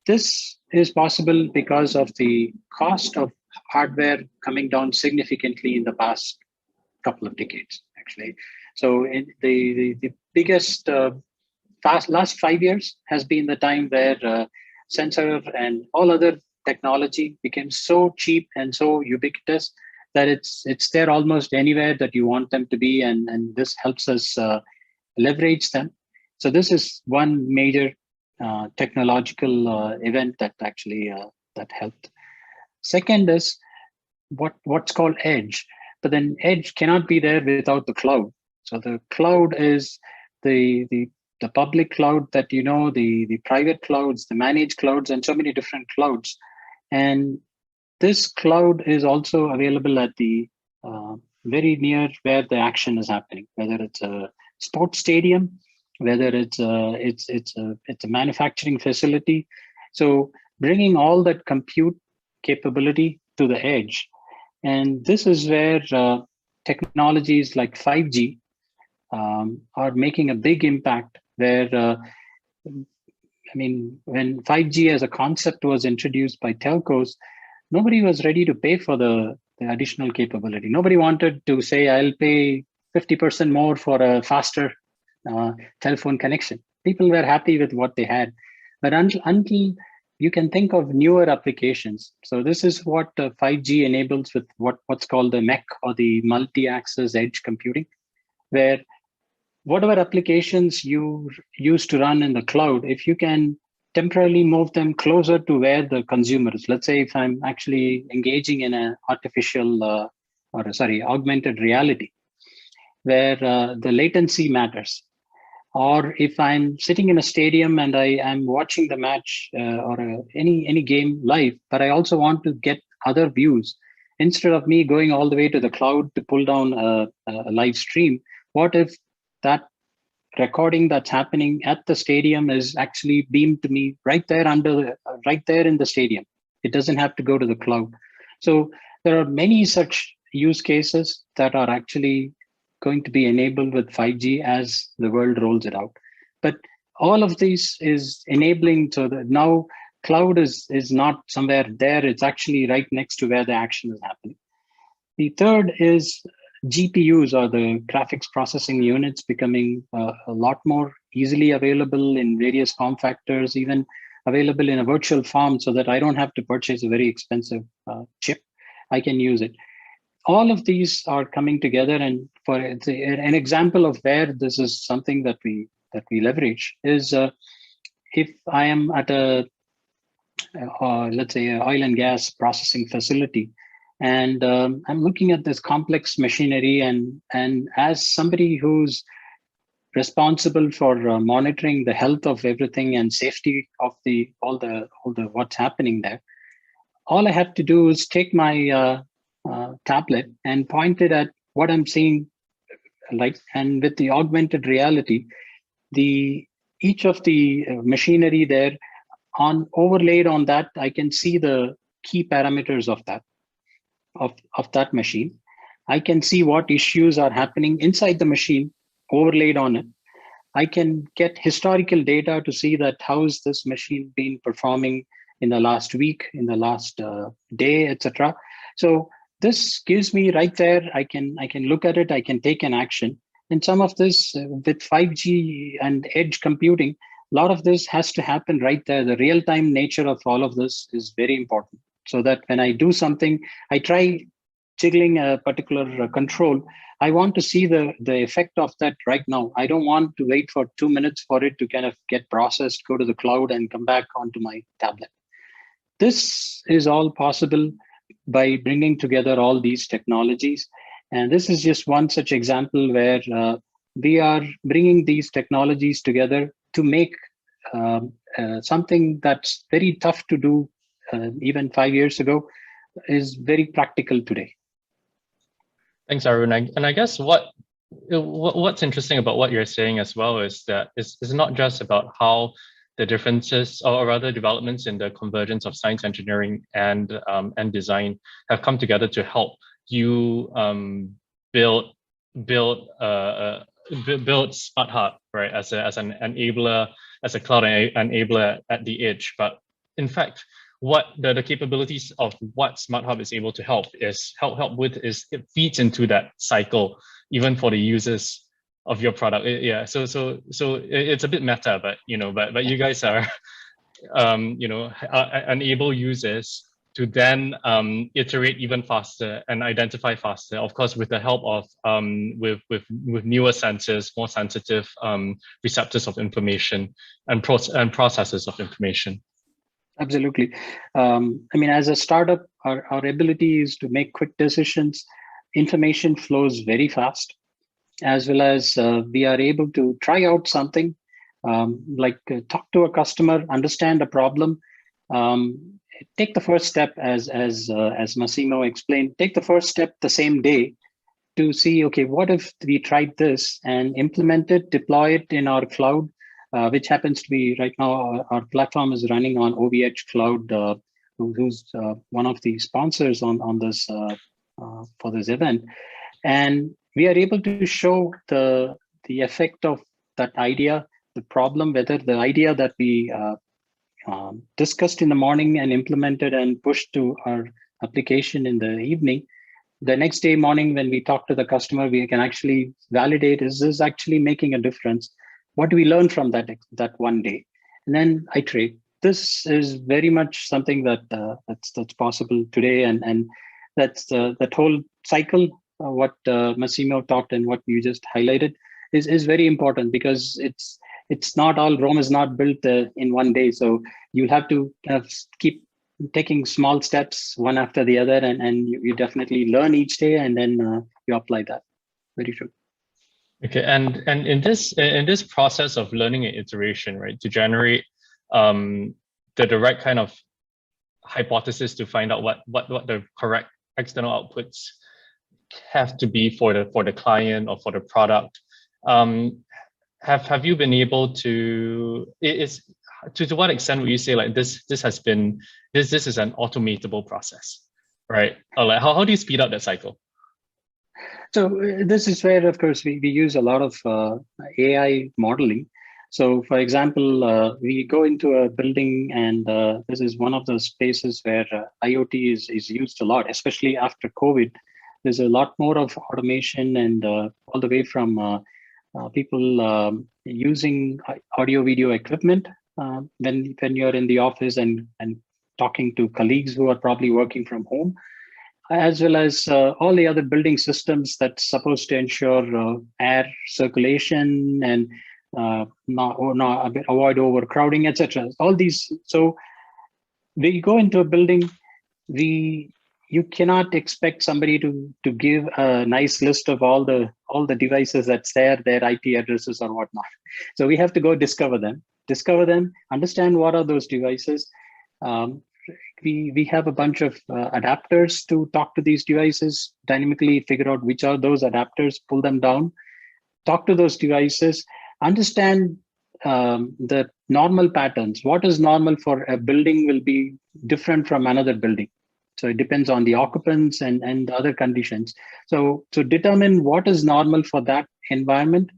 this is possible because of the cost of hardware coming down significantly in the past couple of decades, actually. So in the biggest last 5 years has been the time where sensor and all other technology became so cheap and so ubiquitous that it's there almost anywhere that you want them to be, and this helps us leverage them. So this is one major technological event that actually that helped. Second is what's called edge, but then edge cannot be there without the cloud. So the cloud is the public cloud that you know, the private clouds, the managed clouds, and so many different clouds. And this cloud is also available at the very near where the action is happening, whether it's a sports stadium, whether it's a manufacturing facility. So bringing all that compute capability to the edge. And this is where technologies like 5G are making a big impact, where, I mean, when 5G as a concept was introduced by telcos, nobody was ready to pay for the additional capability. Nobody wanted to say, I'll pay 50% more for a faster telephone connection. People were happy with what they had. But until you can think of newer applications. So this is what 5G enables with what's called the MEC, or the multi-access edge computing, where whatever applications you used to run in the cloud, if you can temporarily move them closer to where the consumer is. Let's say if I'm actually engaging in an augmented reality, where the latency matters. Or if I'm sitting in a stadium and I am watching the match or any game live, but I also want to get other views. Instead of me going all the way to the cloud to pull down a live stream, what if that recording that's happening at the stadium is actually beamed to me right there right there in the stadium? It doesn't have to go to the cloud. So there are many such use cases that are actually going to be enabled with 5G as the world rolls it out. But all of this is enabling, so that now cloud is not somewhere there, it's actually right next to where the action is happening. The third is GPUs, or the graphics processing units, becoming a lot more easily available in various form factors, even available in a virtual form, so that I don't have to purchase a very expensive chip. I can use it. All of these are coming together, and for an example of where this is something that we leverage is if I am at a let's say an oil and gas processing facility, and I'm looking at this complex machinery, and as somebody who's responsible for monitoring the health of everything and safety of all the what's happening there, all I have to do is take my tablet and point it at what I'm seeing, and with the augmented reality, each of the machinery there overlaid on that, I can see the key parameters of that machine. I can see what issues are happening inside the machine overlaid on it. I can get historical data to see that how's this machine been performing in the last week, in the last day, etc. So this gives me right there, I can look at it, I can take an action. And some of this with 5G and edge computing, a lot of this has to happen right there. The real-time nature of all of this is very important, so that when I do something, I try jiggling a particular control, I want to see the effect of that right now. I don't want to wait for 2 minutes for it to kind of get processed, go to the cloud, and come back onto my tablet. This is all possible by bringing together all these technologies. And this is just one such example where we are bringing these technologies together to make something that's very tough to do even 5 years ago is very practical today. Thanks, Arun. And I guess what's interesting about what you're saying as well is that it's not just about how the differences, or rather developments in the convergence of science, engineering, and design have come together to help you build SmartHub, right, as an enabler, as a cloud enabler at the edge. But in fact, what the capabilities of what SmartHub is able to help with is it feeds into that cycle, even for the users of your product. Yeah, so it's a bit meta, but but you guys are enable users to then iterate even faster and identify faster, of course, with the help of with newer sensors, more sensitive receptors of information and processes of information. Absolutely. I mean, as a startup, our ability is to make quick decisions. Information flows very fast, as well as we are able to try out something, like talk to a customer, understand a problem, take the first step, as Massimo explained, take the first step the same day to see, okay, what if we tried this and implement it, deploy it in our cloud, which happens to be right now, our platform is running on OVH Cloud, who's one of the sponsors on this for this event. And we are able to show the effect of that idea, the problem, whether the idea that we discussed in the morning and implemented and pushed to our application in the evening, the next day morning when we talk to the customer, we can actually validate, is this actually making a difference? What do we learn from that one day? And then iterate. This is very much something that's possible today, and that's that whole cycle. What Massimo talked and what you just highlighted is very important, because it's not all, Rome is not built in one day. So you have to kind of keep taking small steps one after the other, and you definitely learn each day, and then you apply that. Very true. Okay, and in this process of learning and iteration, right, to generate the right kind of hypothesis to find out what the correct external outputs have to be for the client or for the product, have you been able to, to what extent would you say like this is an automatable process, right? Or like how do you speed up that cycle? So this is where, of course, we use a lot of AI modeling. So, for example, we go into a building, and this is one of the spaces where IoT is used a lot, especially after COVID. There's a lot more of automation, and all the way from people using audio-video equipment when you're in the office and talking to colleagues who are probably working from home, as well as all the other building systems that's supposed to ensure air circulation and avoid overcrowding, etc. All these. So when you go into a building, you cannot expect somebody to give a nice list of all the devices that's there, their IP addresses or whatnot. So we have to go discover them, understand what are those devices. We have a bunch of adapters to talk to these devices, dynamically figure out which are those adapters, pull them down, talk to those devices, understand the normal patterns. What is normal for a building will be different from another building. So it depends on the occupants and other conditions. So determine what is normal for that environment,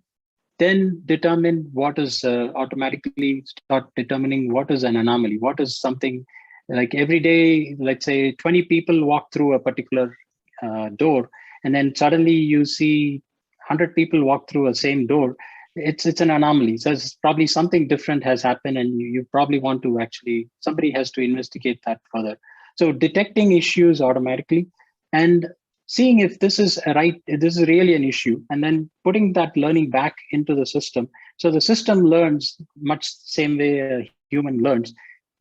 then determine what is automatically start determining what is an anomaly, what is something. Like every day, let's say 20 people walk through a particular door, and then suddenly you see 100 people walk through the same door. It's an anomaly. So it's probably something different has happened, and you probably want to somebody has to investigate that further. So detecting issues automatically, and seeing if this is this is really an issue, and then putting that learning back into the system. So the system learns much same way a human learns.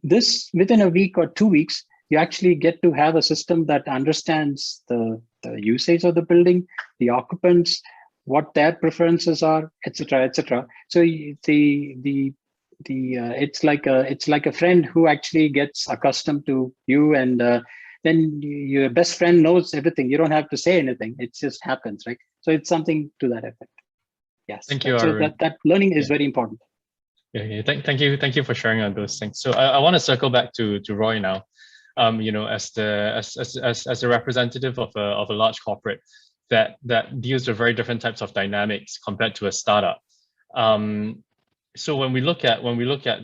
This within a week or 2 weeks, you actually get to have a system that understands the usage of the building, the occupants, what their preferences are, etc., etc. So it's like a friend who actually gets accustomed to you, and then your best friend knows everything. You don't have to say anything; it just happens, right? So it's something to that effect. Yes. Thank you, so Arun. that learning is very important. Yeah. Thank you for sharing on those things. So I want to circle back to Roy now. As a representative of a large corporate that deals with very different types of dynamics compared to a startup. So when we look at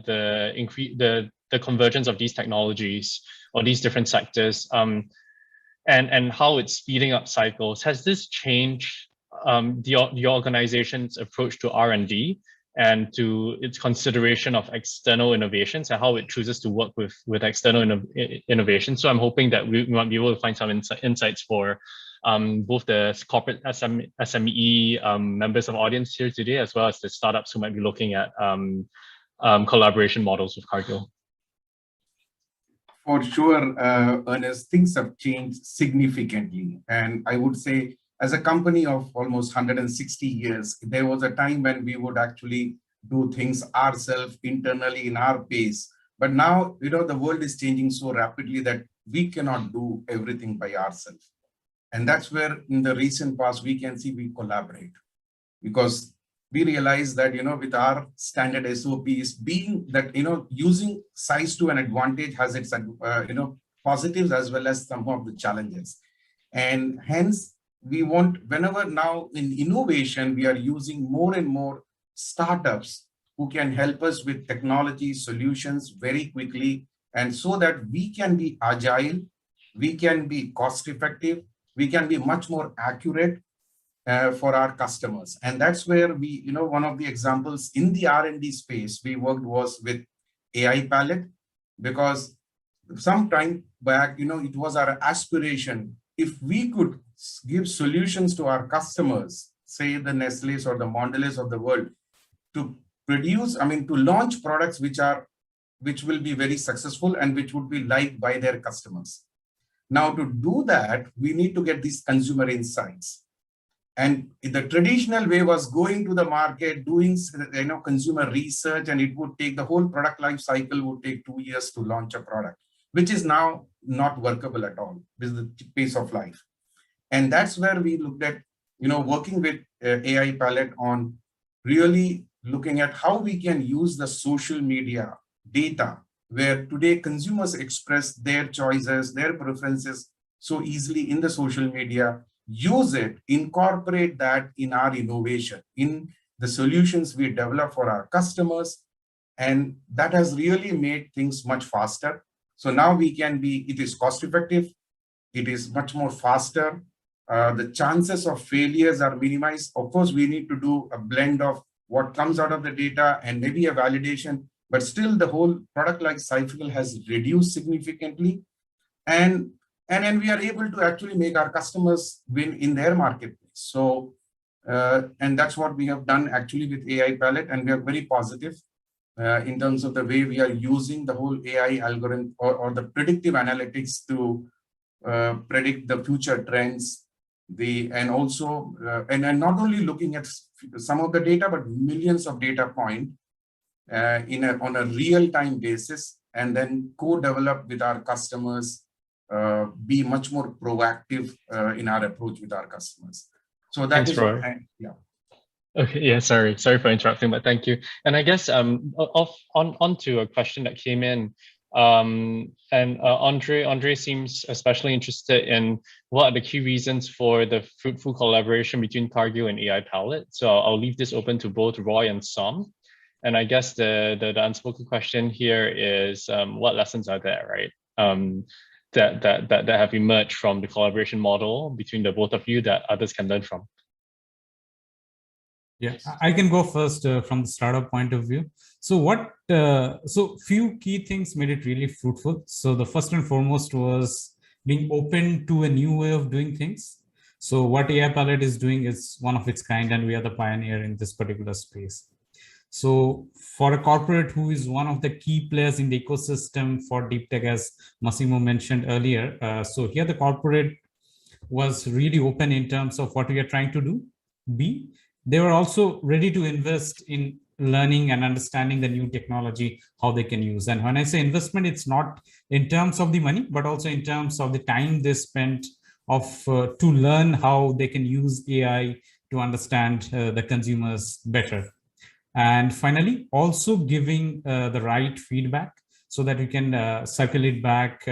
the convergence of these technologies or these different sectors, and how it's speeding up cycles, has this changed the organization's approach to R&D and to its consideration of external innovations and how it chooses to work with external innovation? So I'm hoping that we might be able to find some insights for both the corporate SME members of audience here today, as well as the startups who might be looking at collaboration models with Cargill. For sure, Ernest, things have changed significantly. And I would say, as a company of almost 160 years, there was a time when we would actually do things ourselves internally in our pace. But now, the world is changing so rapidly that we cannot do everything by ourselves. And that's where in the recent past, we can see we collaborate, because we realize that, with our standard SOPs being that, using size to an advantage has its, positives as well as some of the challenges. And hence, we want, whenever now in innovation, we are using more and more startups who can help us with technology solutions very quickly. And so that we can be agile, we can be cost effective, we can be much more accurate for our customers. And that's where we, one of the examples in the R&D space we worked was with AI Palette, because some time back, it was our aspiration, if we could give solutions to our customers, say the Nestle's or the Mondelez of the world, to produce, to launch products which will be very successful and which would be liked by their customers. Now, to do that, we need to get these consumer insights. And the traditional way was going to the market, doing consumer research, and it would take the whole product life cycle would take 2 years to launch a product, which is now not workable at all with the pace of life. And that's where we looked at, working with AI Palette on really looking at how we can use the social media data, where today consumers express their choices, their preferences so easily in the social media, use it, incorporate that in our innovation, in the solutions we develop for our customers. And that has really made things much faster. So now it is cost effective, it is much more faster. The chances of failures are minimized. Of course, we need to do a blend of what comes out of the data and maybe a validation, but still the whole product life cycle has reduced significantly. And then we are able to actually make our customers win in their marketplace. So, and that's what we have done actually with AI Palette, and we are very positive in terms of the way we are using the whole AI algorithm or the predictive analytics to predict the future trends. And also, and not only looking at some of the data, but millions of data points on a real-time basis, and then co-develop with our customers, be much more proactive in our approach with our customers. So that Thanks, is Roy. yeah. Okay, yeah, sorry for interrupting, but thank you. And I guess on to a question that came in, and Andre seems especially interested in what are the key reasons for the fruitful collaboration between Cargill and AI Palette. So I'll leave this open to both Roy and Som. And I guess the unspoken question here is what lessons are there, right? That have emerged from the collaboration model between the both of you that others can learn from. Yeah, I can go first from the startup point of view. So few key things made it really fruitful. So the first and foremost was being open to a new way of doing things. So what AI Palette is doing is one of its kind, and we are the pioneer in this particular space. So for a corporate who is one of the key players in the ecosystem for deep tech, as Massimo mentioned earlier, so here the corporate was really open in terms of what we are trying to do. B, they were also ready to invest in learning and understanding the new technology, how they can use. And when I say investment, it's not in terms of the money, but also in terms of the time they spent to learn how they can use AI to understand the consumers better. And finally, also giving the right feedback so that we can circulate back,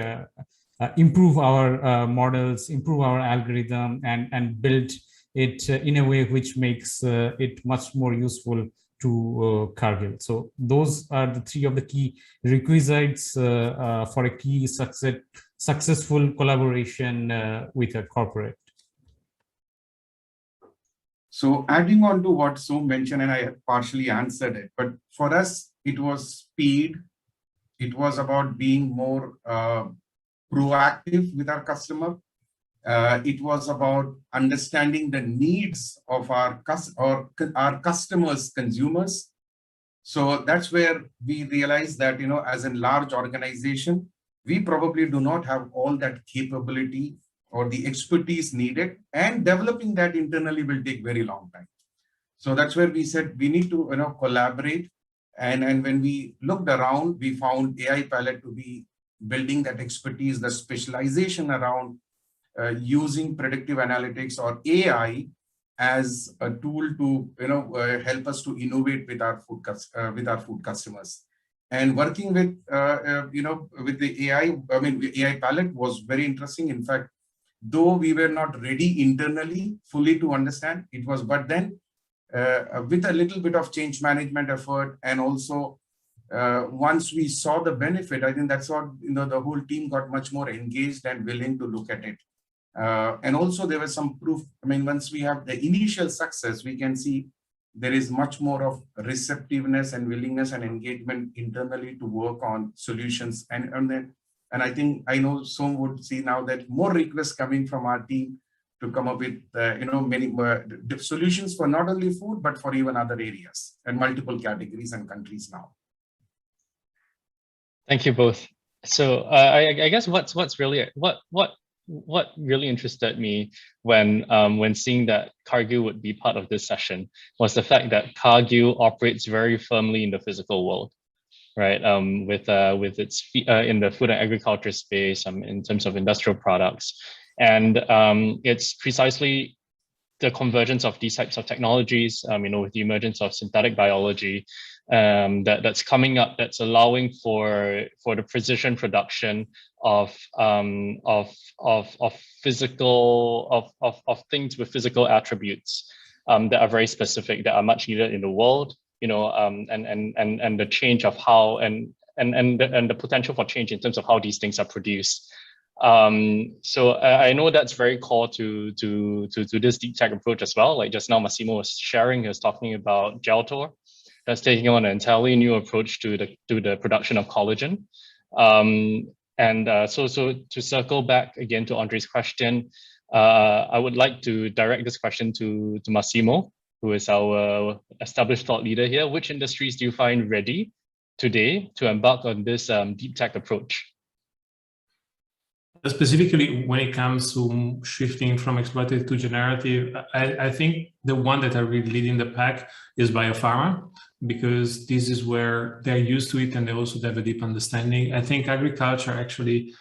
improve our models, improve our algorithm, and build it in a way which makes it much more useful to Cargill. So those are the three of the key requisites for a key successful collaboration with a corporate. So adding on to what Som mentioned, and I partially answered it, but for us, it was speed. It was about being more proactive with our customer. It was about understanding the needs of our customers, consumers. So that's where we realized that, as a large organization, we probably do not have all that capability or the expertise needed, and developing that internally will take very long time. So that's where we said we need to collaborate. And when we looked around, we found AI Palette to be building that expertise, the specialization around using predictive analytics or AI as a tool to help us to innovate with our food customers. And working with with the AI, AI Palette was very interesting. In fact, though we were not ready internally fully to understand, it was, but then with a little bit of change management effort, and also once we saw the benefit, I think that's what the whole team got much more engaged and willing to look at it. And also there was some proof. Once we have the initial success, we can see there is much more of receptiveness and willingness and engagement internally to work on solutions. And I know some would see now that more requests coming from our team to come up with many solutions for not only food, but for even other areas and multiple categories and countries now. Thank you both. So I guess what really interested me when seeing that Cargill would be part of this session was the fact that Cargill operates very firmly in the physical world, right? With its in the food and agriculture space, in terms of industrial products, and it's precisely the convergence of these types of technologies, with the emergence of synthetic biology, that's coming up, that's allowing for the precision production of things with physical attributes that are very specific, that are much needed in the world, and the change of how and the potential for change in terms of how these things are produced. So I know that's very core to this deep tech approach as well. Like just now, Massimo was sharing, he was talking about Geltor, that's taking on an entirely new approach to the production of collagen. So to circle back again to Andre's question, I would like to direct this question to Massimo, who is our established thought leader here. Which industries do you find ready today to embark on this deep tech approach? Specifically, when it comes to shifting from exploitative to generative, I think the one that are really leading the pack is biopharma, because this is where they're used to it and they also have a deep understanding. I think agriculture actually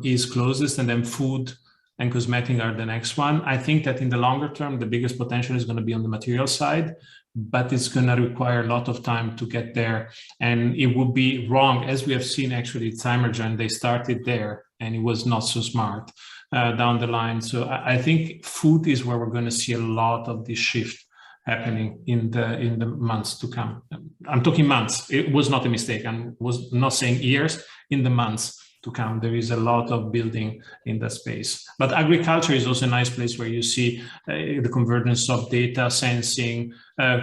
is closest, and then food and cosmetic are the next one. I think that in the longer term, the biggest potential is going to be on the material side, but it's going to require a lot of time to get there. And it would be wrong, as we have seen actually at Zymergen, they started there and it was not so smart down the line. So I think food is where we're going to see a lot of this shift happening in the months to come. I'm talking months. It was not a mistake. I was not saying years. In the months to come, there is a lot of building in that space. But agriculture is also a nice place where you see the convergence of data, sensing,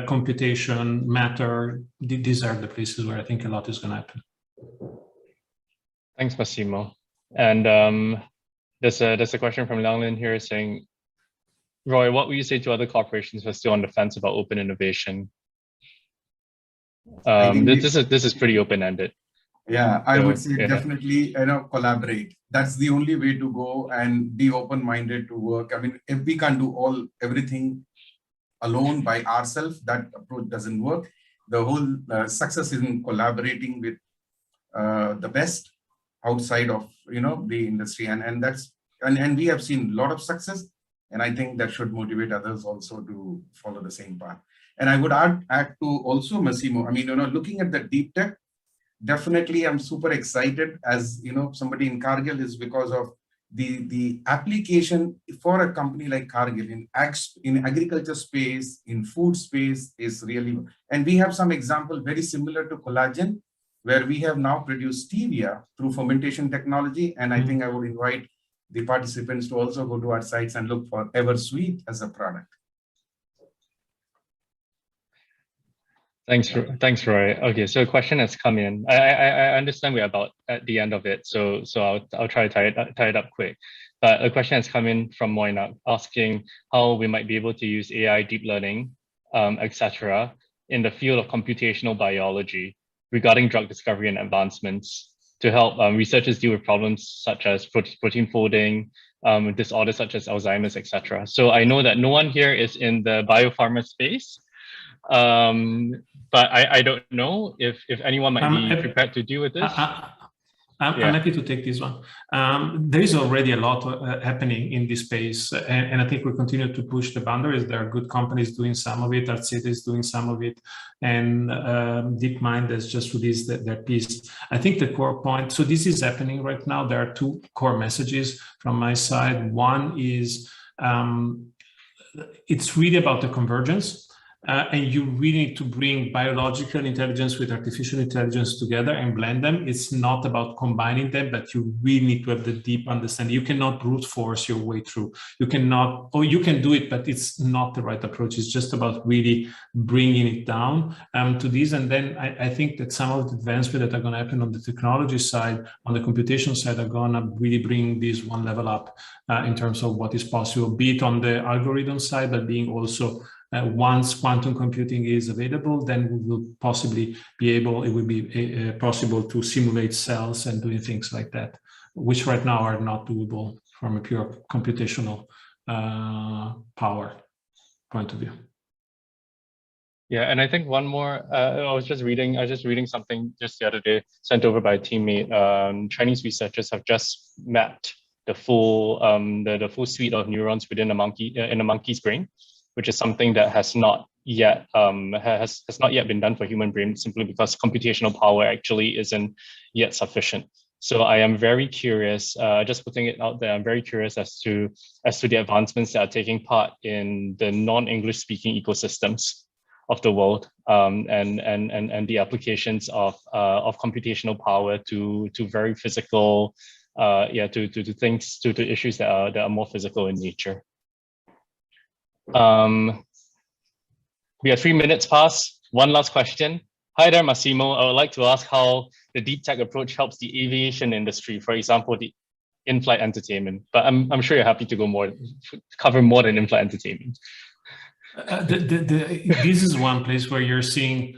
computation, matter. These are the places where I think a lot is going to happen. Thanks, Massimo. And there's a question from Langlin here saying, Roy, what would you say to other corporations who are still on the fence about open innovation? This is pretty open-ended. Yeah, I would say yeah. definitely, collaborate. That's the only way to go, and be open-minded to work. I mean, if we can't do everything alone by ourselves, that approach doesn't work. The whole success is in collaborating with the best outside of the industry, and we have seen a lot of success, and I think that should motivate others also to follow the same path. And I would add to also, Massimo, I mean, looking at the deep tech, definitely I'm super excited as somebody in Cargill, is because of the application for a company like Cargill in agriculture space, in food space is really, and we have some example very similar to collagen, where we have now produced stevia through fermentation technology. And I think I would invite the participants to also go to our sites and look for Eversweet as a product. Thanks, Roy. Okay, so a question has come in. I understand we're about at the end of it, so I'll try to tie it up quick. But a question has come in from Moina asking how we might be able to use AI, deep learning, etc., in the field of computational biology regarding drug discovery and advancements to help researchers deal with problems such as protein folding, disorders such as Alzheimer's, etc. So I know that no one here is in the biopharma space. But I don't know if anyone might be prepared to deal with this. I'm happy to take this one. There is already a lot happening in this space, and I think we continue to push the boundaries. There are good companies doing some of it, Arceta is doing some of it, and DeepMind has just released their piece. I think the core point, so this is happening right now. There are two core messages from my side. One is it's really about the convergence. And you really need to bring biological intelligence with artificial intelligence together and blend them. It's not about combining them, but you really need to have the deep understanding. You cannot brute force your way through. You cannot, or you can do it, but it's not the right approach. It's just about really bringing it down to this. And then I think that some of the advancements that are going to happen on the technology side, on the computation side, are going to really bring this one level up in terms of what is possible, be it on the algorithm side, but being also once quantum computing is available, then we will possibly be able, it will be possible to simulate cells and doing things like that, which right now are not doable from a pure computational power point of view. Yeah, and I think one more, I was just reading something just the other day sent over by a teammate. Chinese researchers have just mapped the full the full suite of neurons within a monkey in a monkey's brain, which is something that has not yet has not yet been done for human brain, simply because computational power actually isn't yet sufficient. So I am very curious, just putting it out there, I'm very curious as to the advancements that are taking part in the non-English speaking ecosystems of the world, and the applications of computational power to very physical, to things, to issues that are more physical in nature. We are 3 minutes past. One last question. Hi there, Massimo. I would like to ask how the deep tech approach helps the aviation industry, for example, the in-flight entertainment. But I'm sure you're happy to cover more than in-flight entertainment. This is one place where you're seeing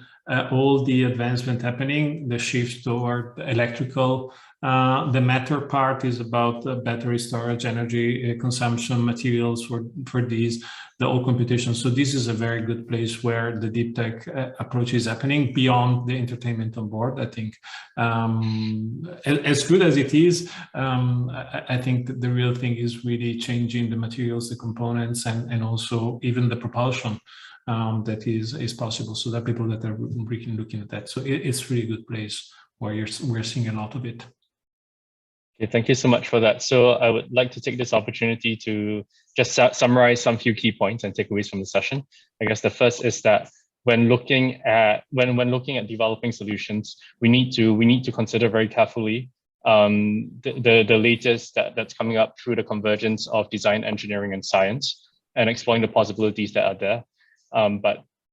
all the advancement happening, the shift toward electrical. The matter part is about battery storage, energy consumption, materials for these, the whole computation. So this is a very good place where the deep tech approach is happening beyond the entertainment on board. I think as good as it is, I think that the real thing is really changing the materials, the components, and also even the propulsion that is possible. So there are people that are really looking at that. So it's really good place where we're seeing a lot of it. Okay, thank you so much for that. So I would like to take this opportunity to just summarize some few key points and takeaways from the session. I guess the first is that when looking at developing solutions, we need to consider very carefully the latest that's coming up through the convergence of design, engineering, and science, and exploring the possibilities that are there.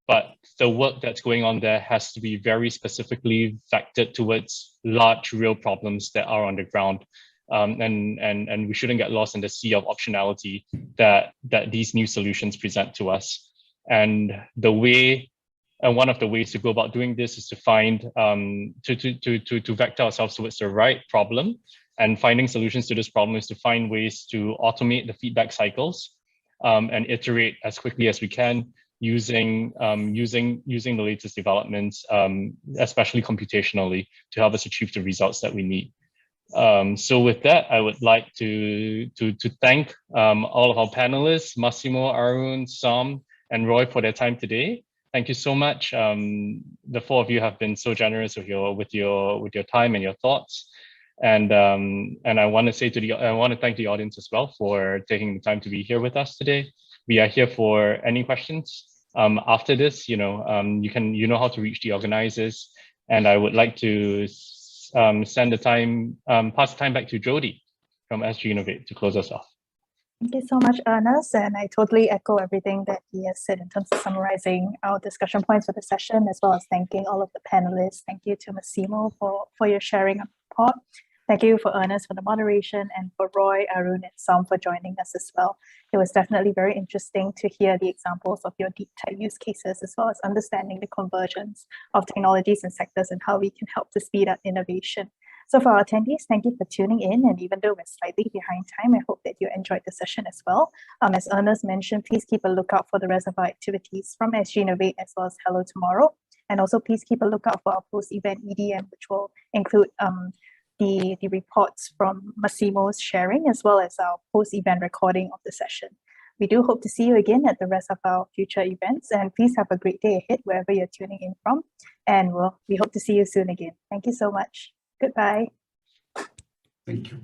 But the work that's going on there has to be very specifically factored towards large real problems that are on the ground. and we shouldn't get lost in the sea of optionality that these new solutions present to us. And one of the ways to go about doing this is to find to vector ourselves towards the right problem. And finding solutions to this problem is to find ways to automate the feedback cycles and iterate as quickly as we can using the latest developments, especially computationally, to help us achieve the results that we need. So with that, I would like to thank all of our panelists, Massimo, Arun, Som, and Roy, for their time today. Thank you so much. The four of you have been so generous with your time and your thoughts. And I want to thank the audience as well for taking the time to be here with us today. We are here for any questions. After this, you know how to reach the organizers. And I would like to pass the time back to Jody from SGInnovate to close us off. Thank you so much, Ernest, and I totally echo everything that he has said in terms of summarizing our discussion points for the session, as well as thanking all of the panelists. Thank you to Massimo for your sharing of the report. Thank you for Ernest for the moderation, and for Roy, Arun, and Som for joining us as well. It was definitely very interesting to hear the examples of your deep tech use cases, as well as understanding the convergence of technologies and sectors and how we can help to speed up innovation. So for our attendees, thank you for tuning in. And even though we're slightly behind time, I hope that you enjoyed the session as well. As Ernest mentioned, please keep a lookout for the rest of our activities from SGInnovate as well as Hello Tomorrow. And also please keep a lookout for our post-event EDM, which will include the reports from Massimo's sharing, as well as our post-event recording of the session. We do hope to see you again at the rest of our future events, and please have a great day ahead wherever you're tuning in from. And we hope to see you soon again. Thank you so much. Goodbye. Thank you.